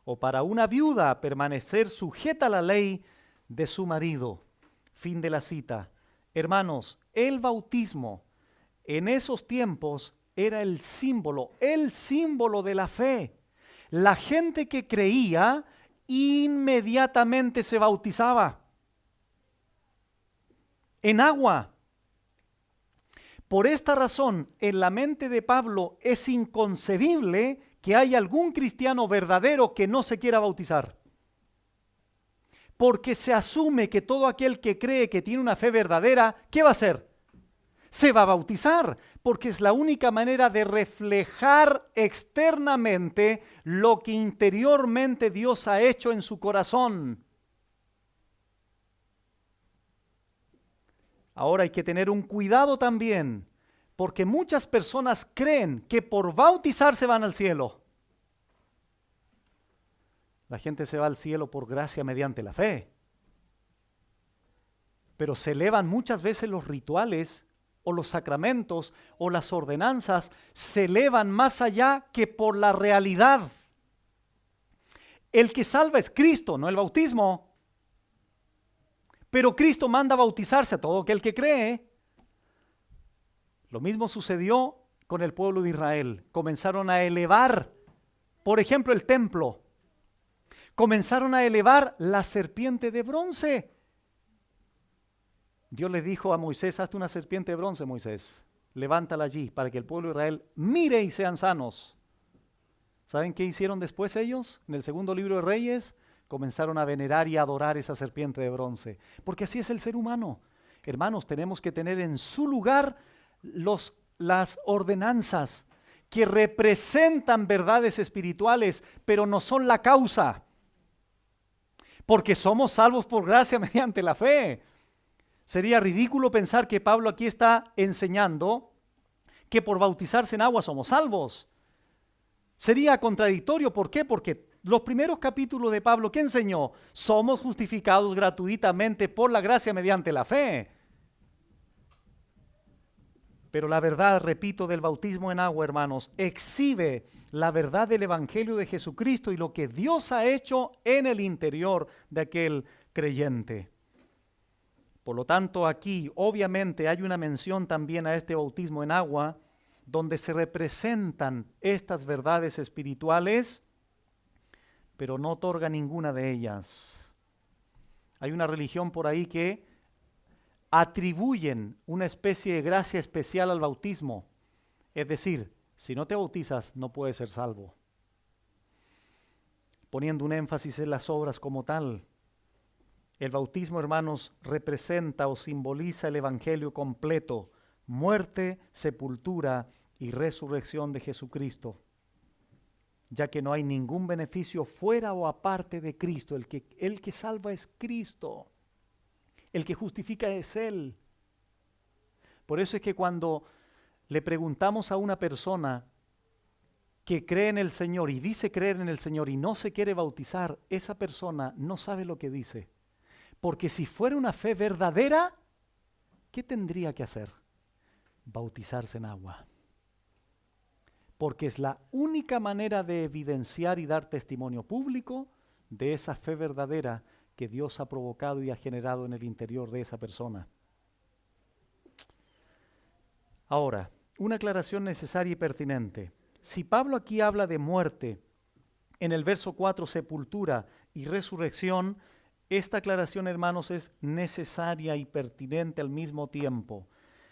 o para una viuda permanecer sujeta a la ley de su marido. Fin de la cita. Hermanos, el bautismo en esos tiempos era el símbolo de la fe. La gente que creía inmediatamente se bautizaba en agua. Por esta razón, en la mente de Pablo es inconcebible que haya algún cristiano verdadero que no se quiera bautizar. Porque se asume que todo aquel que cree que tiene una fe verdadera, ¿qué va a hacer? se va a bautizar, porque es la única manera de reflejar externamente lo que interiormente Dios ha hecho en su corazón. Ahora hay que tener un cuidado también, porque muchas personas creen que por bautizarse van al cielo. La gente se va al cielo por gracia mediante la fe. Pero se elevan muchas veces los rituales o los sacramentos o las ordenanzas, se elevan más allá que por la realidad. El que salva es Cristo, no el bautismo. Pero Cristo manda bautizarse a todo aquel que cree. Lo mismo sucedió con el pueblo de Israel. Comenzaron a elevar, por ejemplo, el templo. Comenzaron a elevar la serpiente de bronce. Dios le dijo a Moisés, hazte una serpiente de bronce, Moisés. Levántala allí para que el pueblo de Israel mire y sean sanos. ¿Saben qué hicieron después ellos? En el segundo libro de Reyes, comenzaron a venerar y adorar esa serpiente de bronce. Porque así es el ser humano. Hermanos, tenemos que tener en su lugar las ordenanzas que representan verdades espirituales, pero no son la causa. Porque somos salvos por gracia mediante la fe. Sería ridículo pensar que Pablo aquí está enseñando que por bautizarse en agua somos salvos. Sería contradictorio. ¿Por qué? Porque los primeros capítulos de Pablo, ¿qué enseñó? Somos justificados gratuitamente por la gracia mediante la fe. Pero la verdad, repito, del bautismo en agua, hermanos, exhibe la verdad del Evangelio de Jesucristo y lo que Dios ha hecho en el interior de aquel creyente. Por lo tanto, aquí obviamente hay una mención también a este bautismo en agua, donde se representan estas verdades espirituales, pero no otorga ninguna de ellas. Hay una religión por ahí que atribuyen una especie de gracia especial al bautismo. Es decir, si no te bautizas, no puedes ser salvo. Poniendo un énfasis en las obras como tal. El bautismo, hermanos, representa o simboliza el evangelio completo, muerte, sepultura y resurrección de Jesucristo, ya que no hay ningún beneficio fuera o aparte de Cristo. El que salva es Cristo, el que justifica es Él. Por eso es que cuando le preguntamos a una persona que cree en el Señor y dice creer en el Señor y no se quiere bautizar, esa persona no sabe lo que dice. Porque si fuera una fe verdadera, ¿qué tendría que hacer? Bautizarse en agua. Porque es la única manera de evidenciar y dar testimonio público de esa fe verdadera que Dios ha provocado y ha generado en el interior de esa persona. Ahora, una aclaración necesaria y pertinente. Si Pablo aquí habla de muerte, en el verso 4, sepultura y resurrección, esta aclaración, hermanos, es necesaria y pertinente al mismo tiempo.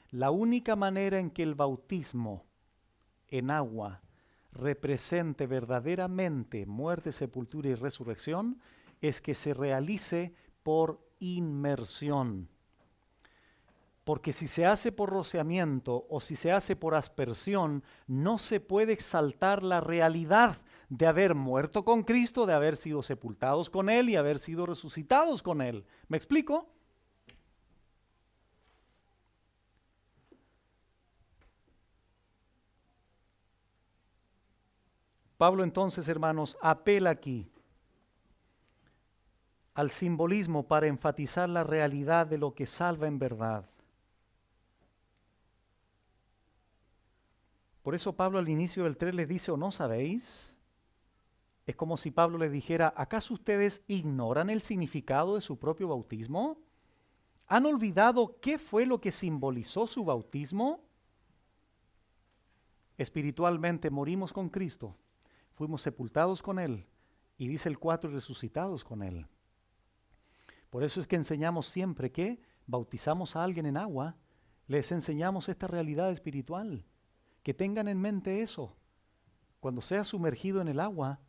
La única manera en que el bautismo en agua represente verdaderamente muerte, sepultura y resurrección es que se realice por inmersión. Porque si se hace por rociamiento o si se hace por aspersión, no se puede exaltar la realidad de haber muerto con Cristo, de haber sido sepultados con Él y haber sido resucitados con Él. ¿Me explico? Pablo entonces, hermanos, apela aquí al simbolismo para enfatizar la realidad de lo que salva en verdad. Por eso Pablo al inicio del 3 les dice, ¿o no sabéis? Es como si Pablo les dijera, ¿acaso ustedes ignoran el significado de su propio bautismo? ¿Han olvidado qué fue lo que simbolizó su bautismo? Espiritualmente morimos con Cristo, fuimos sepultados con Él, y dice el 4, resucitados con Él. Por eso es que enseñamos siempre que bautizamos a alguien en agua, les enseñamos esta realidad espiritual. Que tengan en mente eso. Cuando seas sumergido en el agua,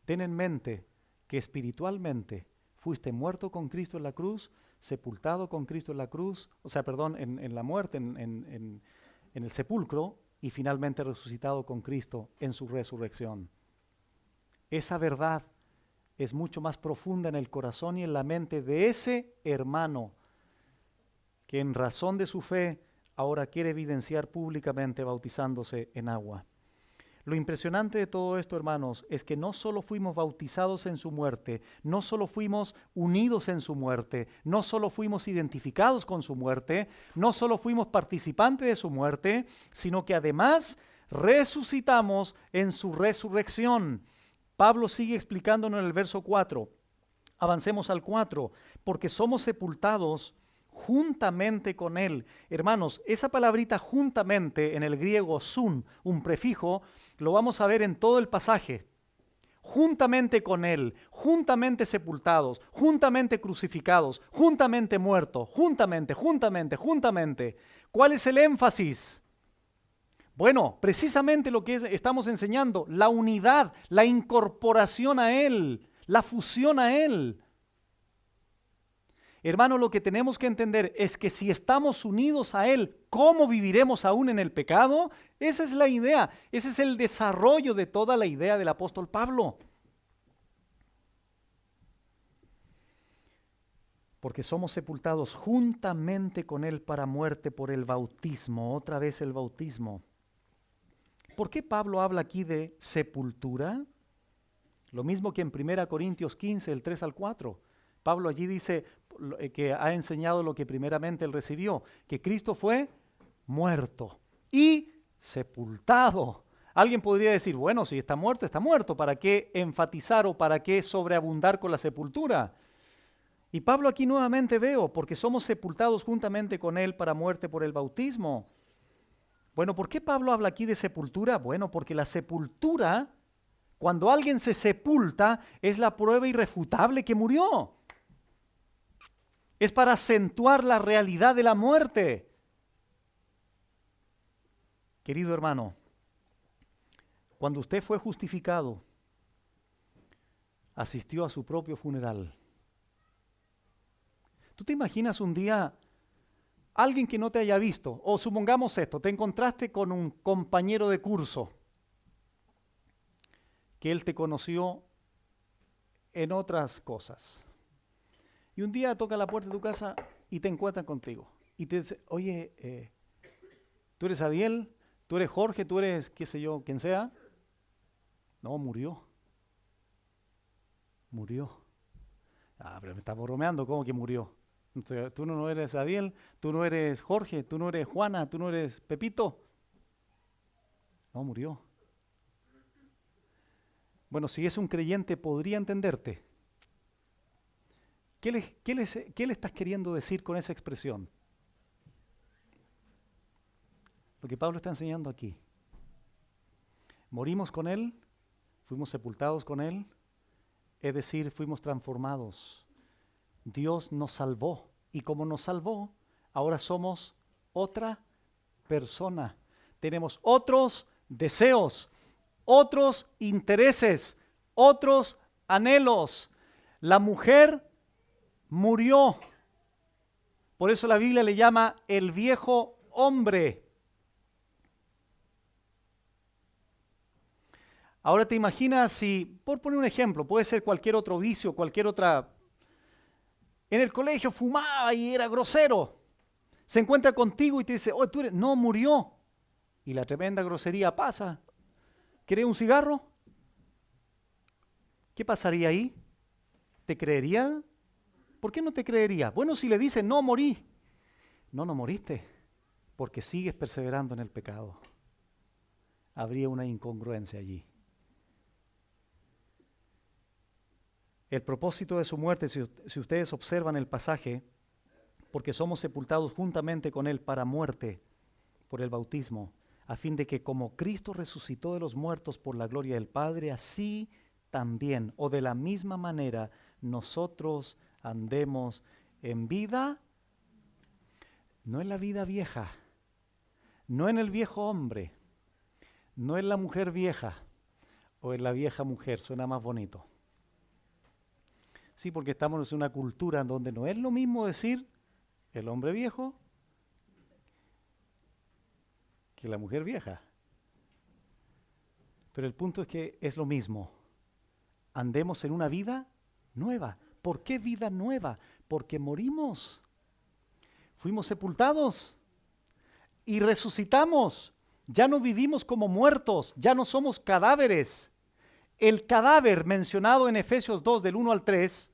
ten en mente que espiritualmente fuiste muerto con Cristo en la cruz, sepultado con Cristo en la cruz, en la muerte, en el sepulcro, y finalmente resucitado con Cristo en su resurrección. Esa verdad es mucho más profunda en el corazón y en la mente de ese hermano que en razón de su fe ahora quiere evidenciar públicamente bautizándose en agua. Lo impresionante de todo esto, hermanos, es que no solo fuimos bautizados en su muerte, no solo fuimos unidos en su muerte, no solo fuimos identificados con su muerte, no solo fuimos participantes de su muerte, sino que además resucitamos en su resurrección. Pablo sigue explicándonos en el verso 4. Avancemos al 4. Porque somos sepultados juntamente con Él. Hermanos, esa palabrita juntamente en el griego sun, un prefijo, lo vamos a ver en todo el pasaje. Juntamente con Él, juntamente sepultados, juntamente crucificados, juntamente muertos, juntamente. ¿Cuál es el énfasis? Bueno, precisamente lo que estamos enseñando, la unidad, la incorporación a Él, la fusión a Él. Hermano, lo que tenemos que entender es que si estamos unidos a Él, ¿cómo viviremos aún en el pecado? Esa es la idea, ese es el desarrollo de toda la idea del apóstol Pablo. Porque somos sepultados juntamente con Él para muerte por el bautismo, otra vez el bautismo. ¿Por qué Pablo habla aquí de sepultura? Lo mismo que en 1 Corintios 15, el 3 al 4. Pablo allí dice que ha enseñado lo que primeramente él recibió, que Cristo fue muerto y sepultado. Alguien podría decir, bueno, si está muerto, ¿para qué enfatizar o para qué sobreabundar con la sepultura? Y Pablo aquí nuevamente veo, porque somos sepultados juntamente con él para muerte por el bautismo. Bueno, ¿por qué Pablo habla aquí de sepultura? Bueno, porque la sepultura, cuando alguien se sepulta, es la prueba irrefutable que murió. Es para acentuar la realidad de la muerte. Querido hermano, cuando usted fue justificado, asistió a su propio funeral. ¿Tú te imaginas un día alguien que no te haya visto? O supongamos esto, te encontraste con un compañero de curso que él te conoció en otras cosas. Y un día toca la puerta de tu casa y te encuentran contigo. Y te dice, oye, ¿tú eres Adiel? ¿Tú eres Jorge? ¿Tú eres, qué sé yo, quien sea? No, murió. Murió. Ah, pero me estás bromeando, ¿cómo que murió? Entonces, tú no eres Adiel, tú no eres Jorge, tú no eres Juana, tú no eres Pepito. No, murió. Bueno, si es un creyente, podría entenderte. ¿Qué le estás queriendo decir con esa expresión? Lo que Pablo está enseñando aquí. Morimos con Él, fuimos sepultados con Él, es decir, fuimos transformados. Dios nos salvó y como nos salvó, ahora somos otra persona. Tenemos otros deseos, otros intereses, otros anhelos. La mujer murió. Por eso la Biblia le llama el viejo hombre. Ahora te imaginas si, por poner un ejemplo, puede ser cualquier otro vicio, cualquier otra. En el colegio fumaba y era grosero. Se encuentra contigo y te dice, oh, no, murió. Y la tremenda grosería pasa. ¿Querés un cigarro? ¿Qué pasaría ahí? ¿Te creería? ¿Por qué no te creería? Bueno, si le dice, no morí. No moriste, porque sigues perseverando en el pecado. Habría una incongruencia allí. El propósito de su muerte, si ustedes observan el pasaje, porque somos sepultados juntamente con Él para muerte por el bautismo, a fin de que como Cristo resucitó de los muertos por la gloria del Padre, así también, o de la misma manera, nosotros andemos en vida, no en la vida vieja, no en el viejo hombre, no en la mujer vieja o en la vieja mujer, suena más bonito, Sí, porque estamos en una cultura en donde no es lo mismo decir el hombre viejo que la mujer vieja. Pero el punto es que es lo mismo. Andemos en una vida nueva. ¿Por qué vida nueva? Porque morimos, fuimos sepultados y resucitamos. Ya no vivimos como muertos, ya no somos cadáveres. El cadáver mencionado en Efesios 2 del 1 al 3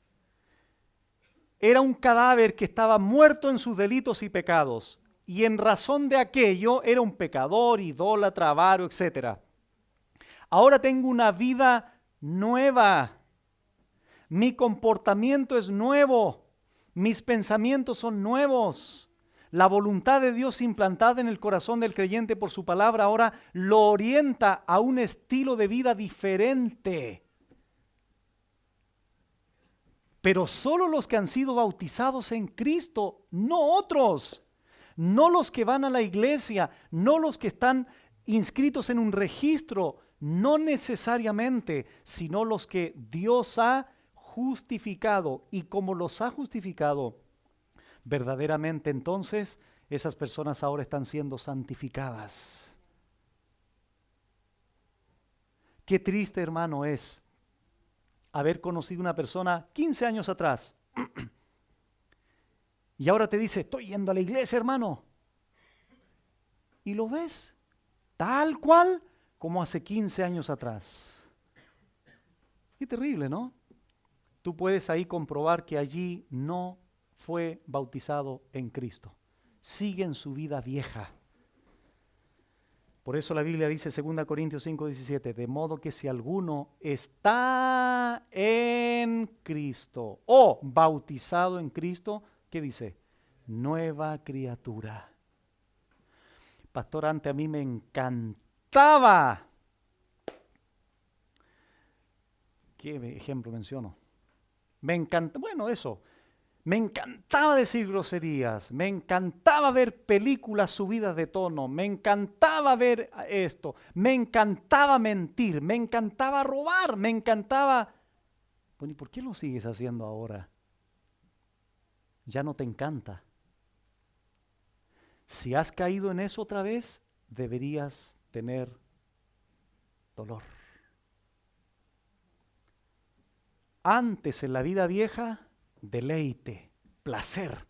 era un cadáver que estaba muerto en sus delitos y pecados, y en razón de aquello era un pecador, idólatra, avaro, etc. Ahora tengo una vida nueva. Mi comportamiento es nuevo. Mis pensamientos son nuevos. La voluntad de Dios implantada en el corazón del creyente por su palabra ahora lo orienta a un estilo de vida diferente. Pero solo los que han sido bautizados en Cristo, no otros. No los que van a la iglesia, no los que están inscritos en un registro, no necesariamente, sino los que Dios ha justificado. Y como los ha justificado, verdaderamente entonces esas personas ahora están siendo santificadas. Qué triste, hermano, es haber conocido una persona 15 años atrás y ahora te dice, estoy yendo a la iglesia, hermano. Y lo ves tal cual como hace 15 años atrás. Qué terrible, ¿no? Tú puedes ahí comprobar que allí no fue bautizado en Cristo. Sigue en su vida vieja. Por eso la Biblia dice 2 Corintios 5:17, de modo que si alguno está en Cristo o bautizado en Cristo, ¿qué dice? Nueva criatura. Pastor, antes a mí me encantaba. ¿Qué ejemplo menciono? Me encanta, bueno, eso. Me encantaba decir groserías, me encantaba ver películas subidas de tono, me encantaba ver esto, me encantaba mentir, me encantaba robar, me encantaba... Bueno, ¿y por qué lo sigues haciendo ahora? Ya no te encanta. Si has caído en eso otra vez, deberías tener dolor. Antes en la vida vieja, deleite, placer.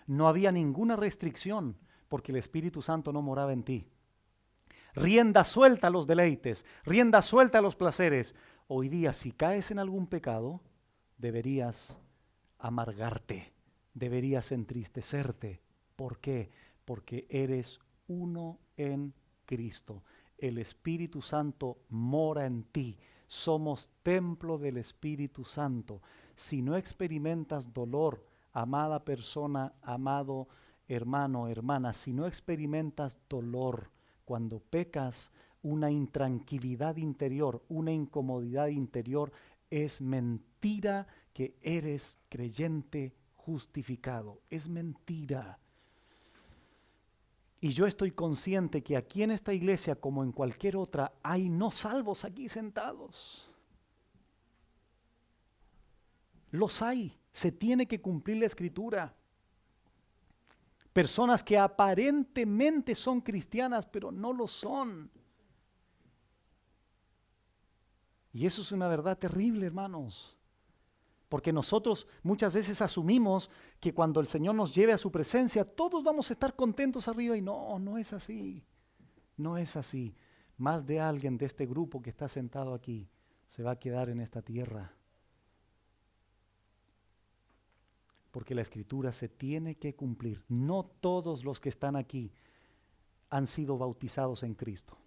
No había ninguna restricción porque el Espíritu Santo no moraba en ti. Rienda suelta a los deleites, rienda suelta a los placeres. Hoy día, si caes en algún pecado, deberías amargarte, deberías entristecerte. ¿Por qué? Porque eres uno en Cristo. El Espíritu Santo mora en ti. Somos templo del Espíritu Santo. Si no experimentas dolor, amada persona, amado hermano, hermana, si no experimentas dolor cuando pecas, una intranquilidad interior, una incomodidad interior, es mentira que eres creyente justificado. Es mentira. Y yo estoy consciente que aquí en esta iglesia, como en cualquier otra, hay no salvos aquí sentados. Los hay. Se tiene que cumplir la Escritura. Personas que aparentemente son cristianas, pero no lo son. Y eso es una verdad terrible, hermanos. Porque nosotros muchas veces asumimos que cuando el Señor nos lleve a su presencia, todos vamos a estar contentos arriba y no, no es así. No es así. Más de alguien de este grupo que está sentado aquí se va a quedar en esta tierra. Porque la Escritura se tiene que cumplir. No todos los que están aquí han sido bautizados en Cristo.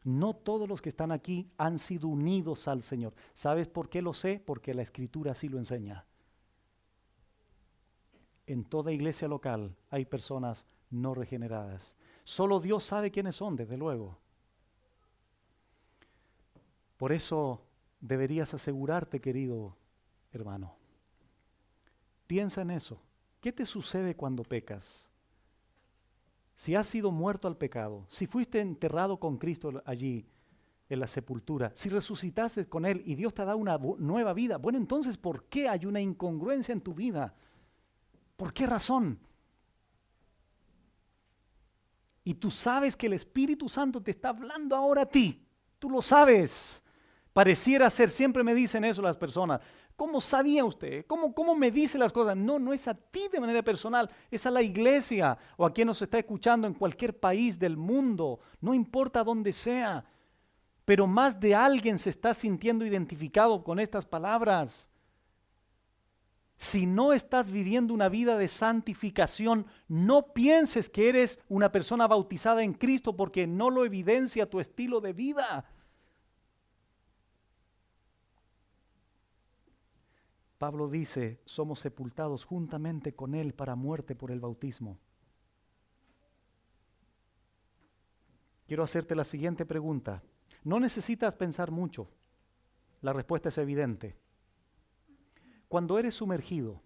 No todos los que están aquí han sido unidos al Señor. ¿Sabes por qué lo sé? Porque la Escritura así lo enseña. En toda iglesia local hay personas no regeneradas. Solo Dios sabe quiénes son, desde luego. Por eso deberías asegurarte, querido hermano. Piensa en eso. ¿Qué te sucede cuando pecas? Si has sido muerto al pecado, si fuiste enterrado con Cristo allí, en la sepultura, si resucitaste con Él y Dios te da una nueva vida, bueno, entonces, ¿por qué hay una incongruencia en tu vida? ¿Por qué razón? Y tú sabes que el Espíritu Santo te está hablando ahora a ti. Tú lo sabes. Pareciera ser, siempre me dicen eso las personas. ¿Cómo sabía usted? ¿Cómo me dice las cosas? No, no es a ti de manera personal, es a la iglesia o a quien nos está escuchando en cualquier país del mundo, no importa dónde sea. Pero más de alguien se está sintiendo identificado con estas palabras. Si no estás viviendo una vida de santificación, no pienses que eres una persona bautizada en Cristo porque no lo evidencia tu estilo de vida. Pablo dice, somos sepultados juntamente con Él para muerte por el bautismo. Quiero hacerte la siguiente pregunta. No necesitas pensar mucho. La respuesta es evidente. Cuando eres sumergido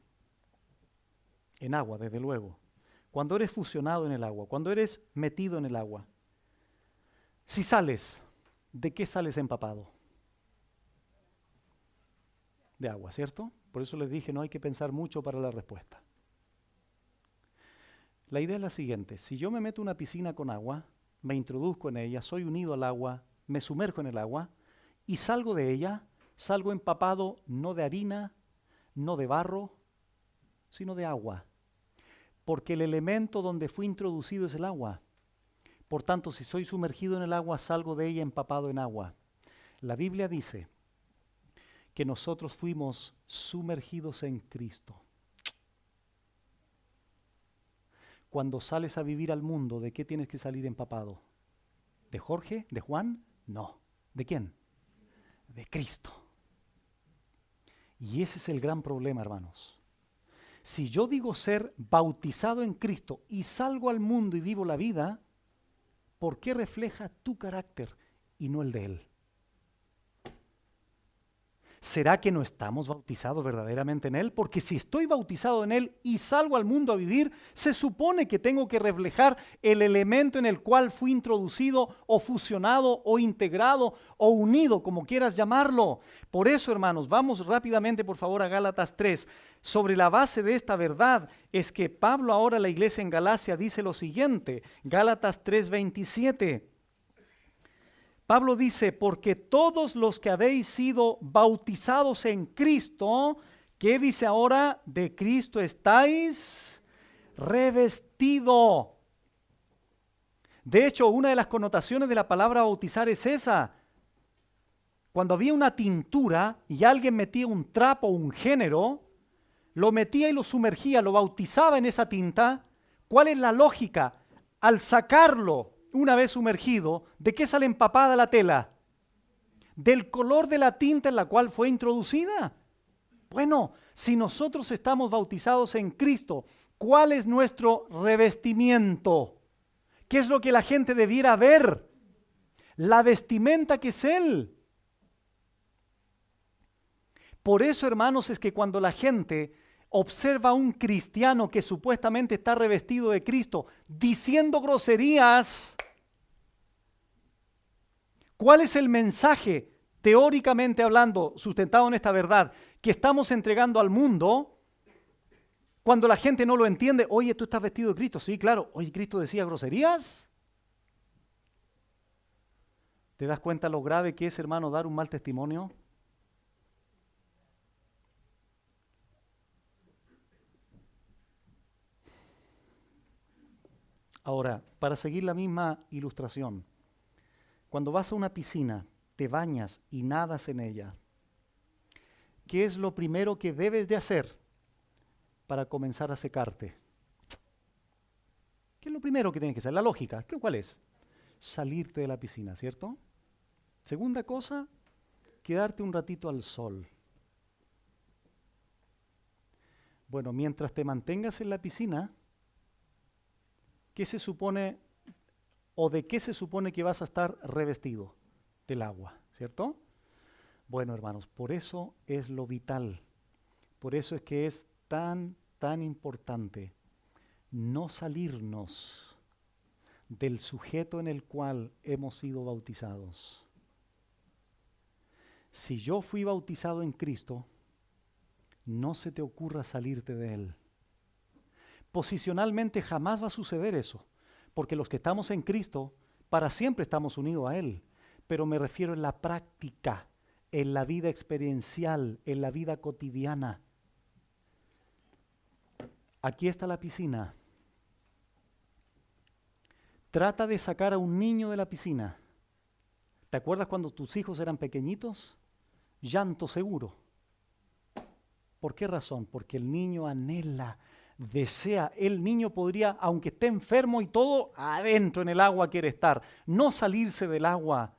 en agua, desde luego, cuando eres fusionado en el agua, cuando eres metido en el agua, si sales, ¿de qué sales empapado? De agua, ¿cierto? Por eso les dije, no hay que pensar mucho para la respuesta. La idea es la siguiente, si yo me meto en una piscina con agua, me introduzco en ella, soy unido al agua, me sumerjo en el agua y salgo de ella, salgo empapado no de harina, no de barro, sino de agua. Porque el elemento donde fui introducido es el agua. Por tanto, si soy sumergido en el agua, salgo de ella empapado en agua. La Biblia dice que nosotros fuimos sumergidos en Cristo. Cuando sales a vivir al mundo, ¿de qué tienes que salir empapado? ¿De Jorge? ¿De Juan? No. ¿De quién? De Cristo. Y ese es el gran problema, hermanos. Si yo digo ser bautizado en Cristo y salgo al mundo y vivo la vida, ¿por qué refleja tu carácter y no el de Él? ¿Será que no estamos bautizados verdaderamente en Él? Porque si estoy bautizado en Él y salgo al mundo a vivir, se supone que tengo que reflejar el elemento en el cual fui introducido o fusionado o integrado o unido, como quieras llamarlo. Por eso, hermanos, vamos rápidamente por favor a Gálatas 3. Sobre la base de esta verdad es que Pablo ahora a la iglesia en Galacia dice lo siguiente, Gálatas 3:27. Pablo dice, porque todos los que habéis sido bautizados en Cristo, ¿qué dice ahora? De Cristo estáis revestido. De hecho, una de las connotaciones de la palabra bautizar es esa. Cuando había una tintura y alguien metía un trapo o un género, lo metía y lo sumergía, lo bautizaba en esa tinta. ¿Cuál es la lógica? Al sacarlo, una vez sumergido, ¿de qué sale empapada la tela? Del color de la tinta en la cual fue introducida. Bueno, si nosotros estamos bautizados en Cristo, ¿cuál es nuestro revestimiento? ¿Qué es lo que la gente debiera ver? La vestimenta que es Él. Por eso, hermanos, es que cuando la gente observa a un cristiano que supuestamente está revestido de Cristo diciendo groserías, ¿cuál es el mensaje, teóricamente hablando, sustentado en esta verdad, que estamos entregando al mundo cuando la gente no lo entiende? Oye, ¿tú estás vestido de Cristo? Sí, claro. Oye, ¿Cristo decía groserías? ¿Te das cuenta lo grave que es, hermano, dar un mal testimonio? Ahora, para seguir la misma ilustración, cuando vas a una piscina, te bañas y nadas en ella, ¿qué es lo primero que debes de hacer para comenzar a secarte? ¿Qué es lo primero que tienes que hacer? La lógica, ¿cuál es? Salirte de la piscina, ¿cierto? Segunda cosa, quedarte un ratito al sol. Bueno, mientras te mantengas en la piscina, ¿qué se supone o de qué se supone que vas a estar revestido? Del agua, ¿cierto? Bueno, hermanos, por eso es lo vital. Por eso es que es tan importante no salirnos del sujeto en el cual hemos sido bautizados. Si yo fui bautizado en Cristo, no se te ocurra salirte de Él. Posicionalmente jamás va a suceder eso, porque los que estamos en Cristo, para siempre estamos unidos a Él. Pero me refiero en la práctica, en la vida experiencial, en la vida cotidiana. Aquí está la piscina. Trata de sacar a un niño de la piscina. ¿Te acuerdas cuando tus hijos eran pequeñitos? Llanto seguro. ¿Por qué razón? Porque el niño anhela, desea. El niño podría, aunque esté enfermo y todo, adentro en el agua quiere estar, no salirse del agua.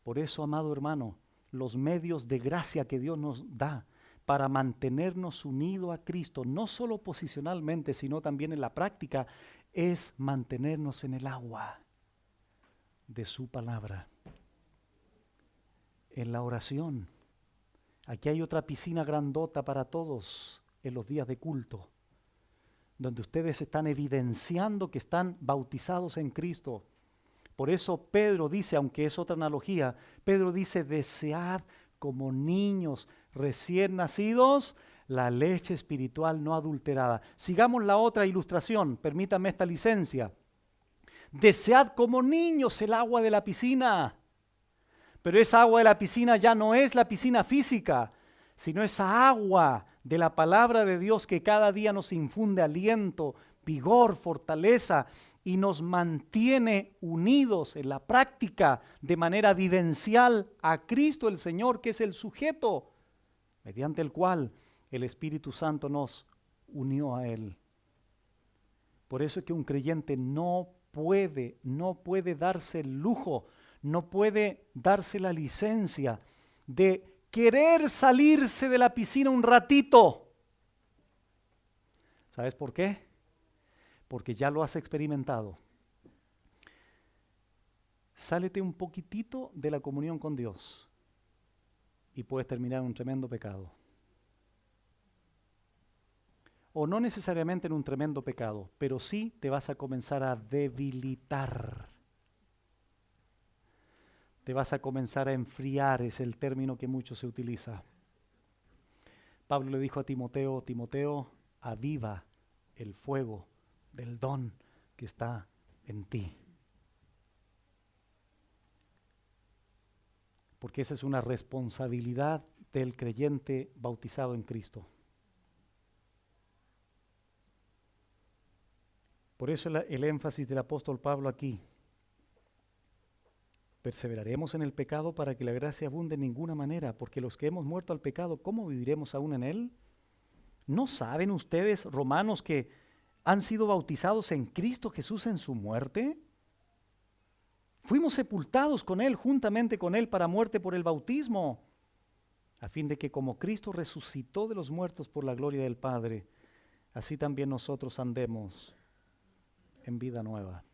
Por eso, amado hermano, los medios de gracia que Dios nos da para mantenernos unidos a Cristo, no solo posicionalmente, sino también en la práctica, es mantenernos en el agua de su palabra, en la oración. Aquí hay otra piscina grandota para todos en los días de culto, donde ustedes están evidenciando que están bautizados en Cristo. Por eso Pedro dice, aunque es otra analogía, Pedro dice, desead como niños recién nacidos la leche espiritual no adulterada. Sigamos la otra ilustración, permítame esta licencia. Desead como niños el agua de la piscina. Pero esa agua de la piscina ya no es la piscina física, sino esa agua de la palabra de Dios que cada día nos infunde aliento, vigor, fortaleza y nos mantiene unidos en la práctica de manera vivencial a Cristo el Señor, que es el sujeto mediante el cual el Espíritu Santo nos unió a Él. Por eso es que un creyente no puede darse el lujo, no puede darse la licencia de querer salirse de la piscina un ratito. ¿Sabes por qué? Porque ya lo has experimentado. Sálete un poquitito de la comunión con Dios y puedes terminar en un tremendo pecado. O no necesariamente en un tremendo pecado, pero sí te vas a comenzar a debilitar. Te vas a comenzar a enfriar, es el término que mucho se utiliza. Pablo le dijo a Timoteo, Timoteo, aviva el fuego del don que está en ti. Porque esa es una responsabilidad del creyente bautizado en Cristo. Por eso el énfasis del apóstol Pablo aquí. Perseveraremos en el pecado para que la gracia abunde en ninguna manera, porque los que hemos muerto al pecado, ¿cómo viviremos aún en él? ¿No saben ustedes, romanos, que han sido bautizados en Cristo Jesús en su muerte? Fuimos sepultados con Él, juntamente con Él, para muerte por el bautismo, a fin de que como Cristo resucitó de los muertos por la gloria del Padre, así también nosotros andemos en vida nueva.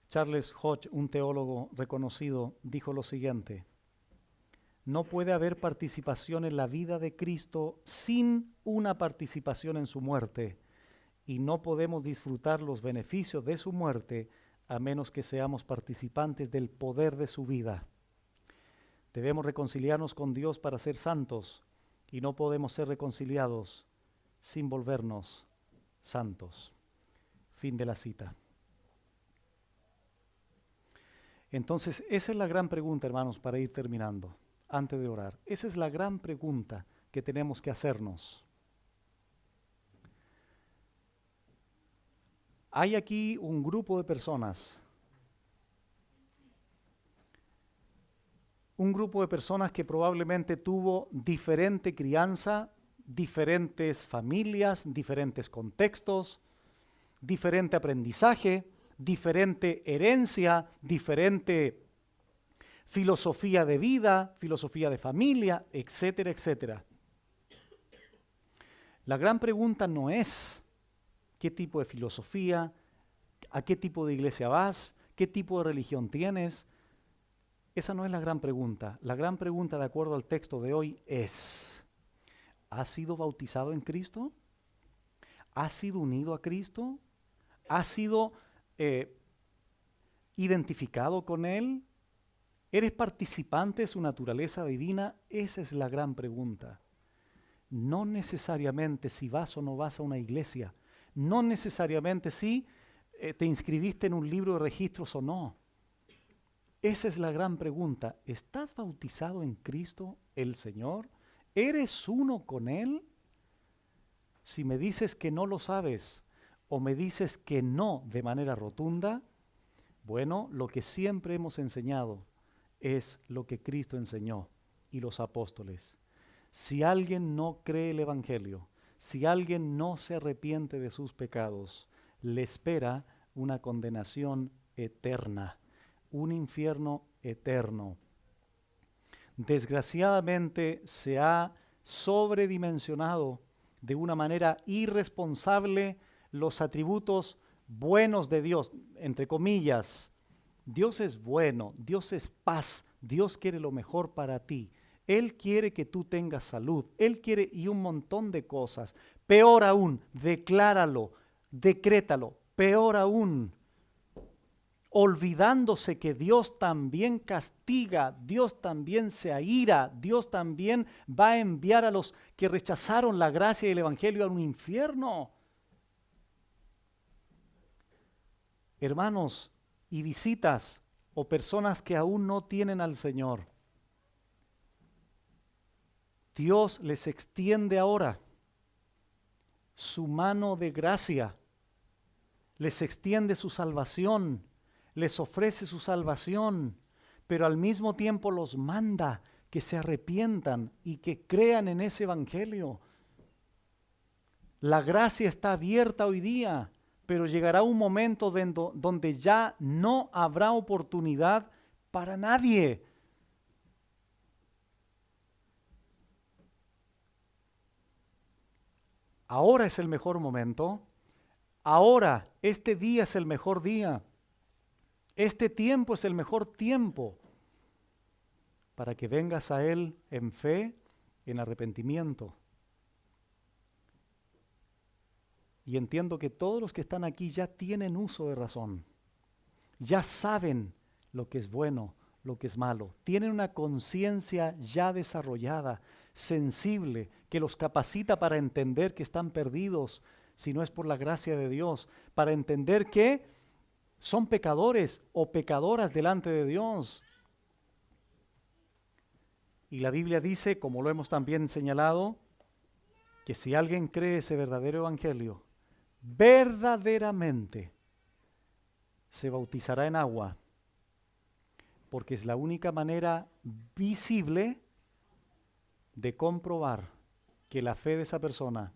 Charles Hodge, un teólogo reconocido, dijo lo siguiente: no puede haber participación en la vida de Cristo sin una participación en su muerte, y no podemos disfrutar los beneficios de su muerte a menos que seamos participantes del poder de su vida. Debemos reconciliarnos con Dios para ser santos, y no podemos ser reconciliados sin volvernos santos. Fin de la cita. Entonces, esa es la gran pregunta, hermanos, para ir terminando, antes de orar. Esa es la gran pregunta que tenemos que hacernos. Hay aquí un grupo de personas, que probablemente tuvo diferente crianza, diferentes familias, diferentes contextos, diferente aprendizaje, diferente herencia, diferente filosofía de vida, filosofía de familia, etcétera, etcétera. La gran pregunta no es qué tipo de filosofía, a qué tipo de iglesia vas, qué tipo de religión tienes. Esa no es la gran pregunta. La gran pregunta, de acuerdo al texto de hoy, es: ¿has sido bautizado en Cristo? ¿Has sido unido a Cristo? ¿Has sido eh, identificado con Él? ¿Eres participante de su naturaleza divina? Esa es la gran pregunta. No necesariamente si vas o no vas a una iglesia, no necesariamente si te inscribiste en un libro de registros o no. Esa es la gran pregunta. ¿Estás bautizado en Cristo el Señor? ¿Eres uno con Él? Si me dices que no lo sabes o me dices que no de manera rotunda, bueno, lo que siempre hemos enseñado es lo que Cristo enseñó y los apóstoles. Si alguien no cree el Evangelio, si alguien no se arrepiente de sus pecados, le espera una condenación eterna, un infierno eterno. Desgraciadamente se ha sobredimensionado de una manera irresponsable los atributos buenos de Dios, entre comillas. Dios es bueno, Dios es paz, Dios quiere lo mejor para ti. Él quiere que tú tengas salud, Él quiere y un montón de cosas. Peor aún, decláralo, decrétalo, peor aún, olvidándose que Dios también castiga, Dios también se aira, Dios también va a enviar a los que rechazaron la gracia y el Evangelio a un infierno. Hermanos y visitas o personas que aún no tienen al Señor, Dios les extiende ahora su mano de gracia, les extiende su salvación, les ofrece su salvación, pero al mismo tiempo los manda que se arrepientan y que crean en ese evangelio. La gracia está abierta hoy día, pero llegará un momento donde ya no habrá oportunidad para nadie. Ahora es el mejor momento. Ahora, este día es el mejor día. Este tiempo es el mejor tiempo para que vengas a Él en fe, en arrepentimiento. Y entiendo que todos los que están aquí ya tienen uso de razón. Ya saben lo que es bueno, lo que es malo. Tienen una conciencia ya desarrollada, sensible, que los capacita para entender que están perdidos, si no es por la gracia de Dios, para entender que son pecadores o pecadoras delante de Dios. Y la Biblia dice, como lo hemos también señalado, que si alguien cree ese verdadero evangelio, verdaderamente se bautizará en agua, porque es la única manera visible de comprobar que la fe de esa persona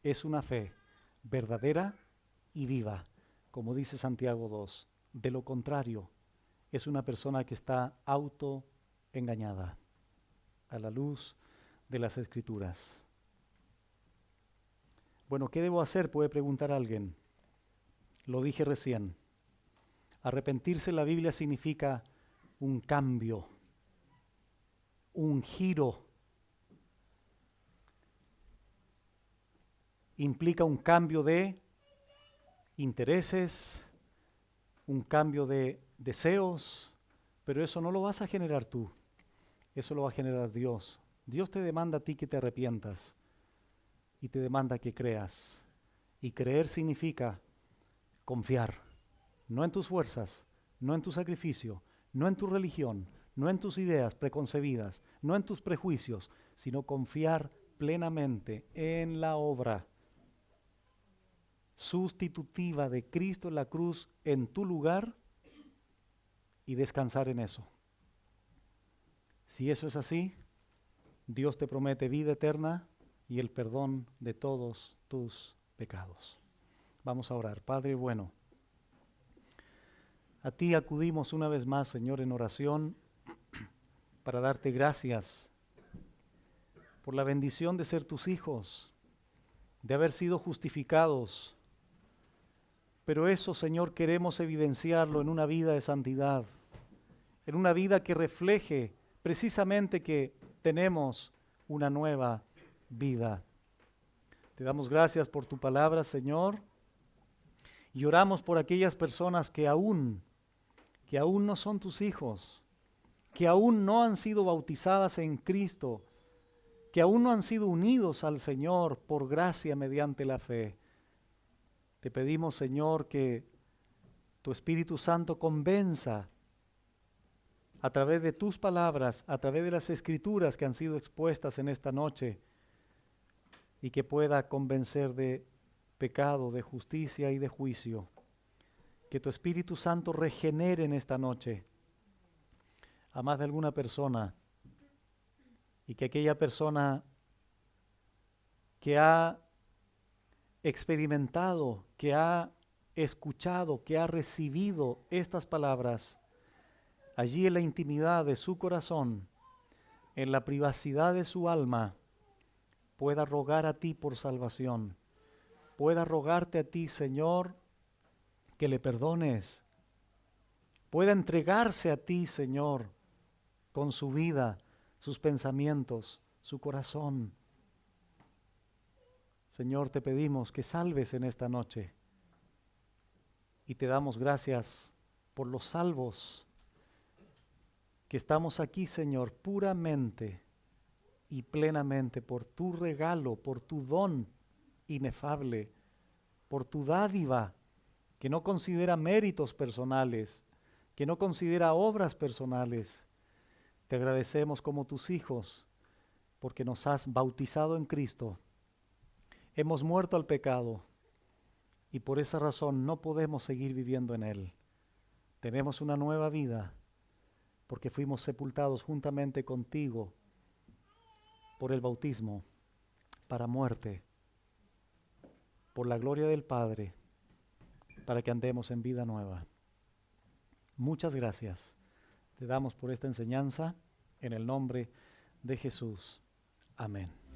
es una fe verdadera y viva, como dice Santiago 2. De lo contrario, es una persona que está autoengañada a la luz de las Escrituras. Bueno, ¿qué debo hacer? Puede preguntar alguien. Lo dije recién. Arrepentirse en la Biblia significa un cambio, un giro. Implica un cambio de intereses, un cambio de deseos, pero eso no lo vas a generar tú, eso lo va a generar Dios. Dios te demanda a ti que te arrepientas y te demanda que creas. Y creer significa confiar, no en tus fuerzas, no en tu sacrificio, no en tu religión, no en tus ideas preconcebidas, no en tus prejuicios, sino confiar plenamente en la obra sustitutiva de Cristo en la cruz en tu lugar y descansar en eso. Si eso es así, Dios te promete vida eterna y el perdón de todos tus pecados. Vamos a orar. Padre bueno, a ti acudimos una vez más, Señor, en oración para darte gracias por la bendición de ser tus hijos, de haber sido justificados. Pero eso, Señor, queremos evidenciarlo en una vida de santidad, en una vida que refleje precisamente que tenemos una nueva vida. Te damos gracias por tu palabra, Señor, Y oramos por aquellas personas que aún no son tus hijos, que aún no han sido bautizadas en Cristo, que aún no han sido unidos al Señor por gracia mediante la fe. Te pedimos, Señor, que tu Espíritu Santo convenza a través de tus palabras, a través de las escrituras que han sido expuestas en esta noche, y que pueda convencer de pecado, de justicia y de juicio. Que tu Espíritu Santo regenere en esta noche a más de alguna persona, y que aquella persona que ha experimentado, que ha escuchado, que ha recibido estas palabras, allí en la intimidad de su corazón, en la privacidad de su alma, pueda rogar a ti por salvación, pueda rogarte a ti, Señor, que le perdones, pueda entregarse a ti, Señor, con su vida, sus pensamientos, su corazón. Señor, te pedimos que salves en esta noche, y te damos gracias por los salvos que estamos aquí, Señor, puramente y plenamente por tu regalo, por tu don inefable, por tu dádiva que no considera méritos personales, que no considera obras personales. Te agradecemos como tus hijos porque nos has bautizado en Cristo. Hemos muerto al pecado y por esa razón no podemos seguir viviendo en él. Tenemos una nueva vida porque fuimos sepultados juntamente contigo por el bautismo para muerte, por la gloria del Padre, para que andemos en vida nueva. Muchas gracias te damos por esta enseñanza en el nombre de Jesús. Amén.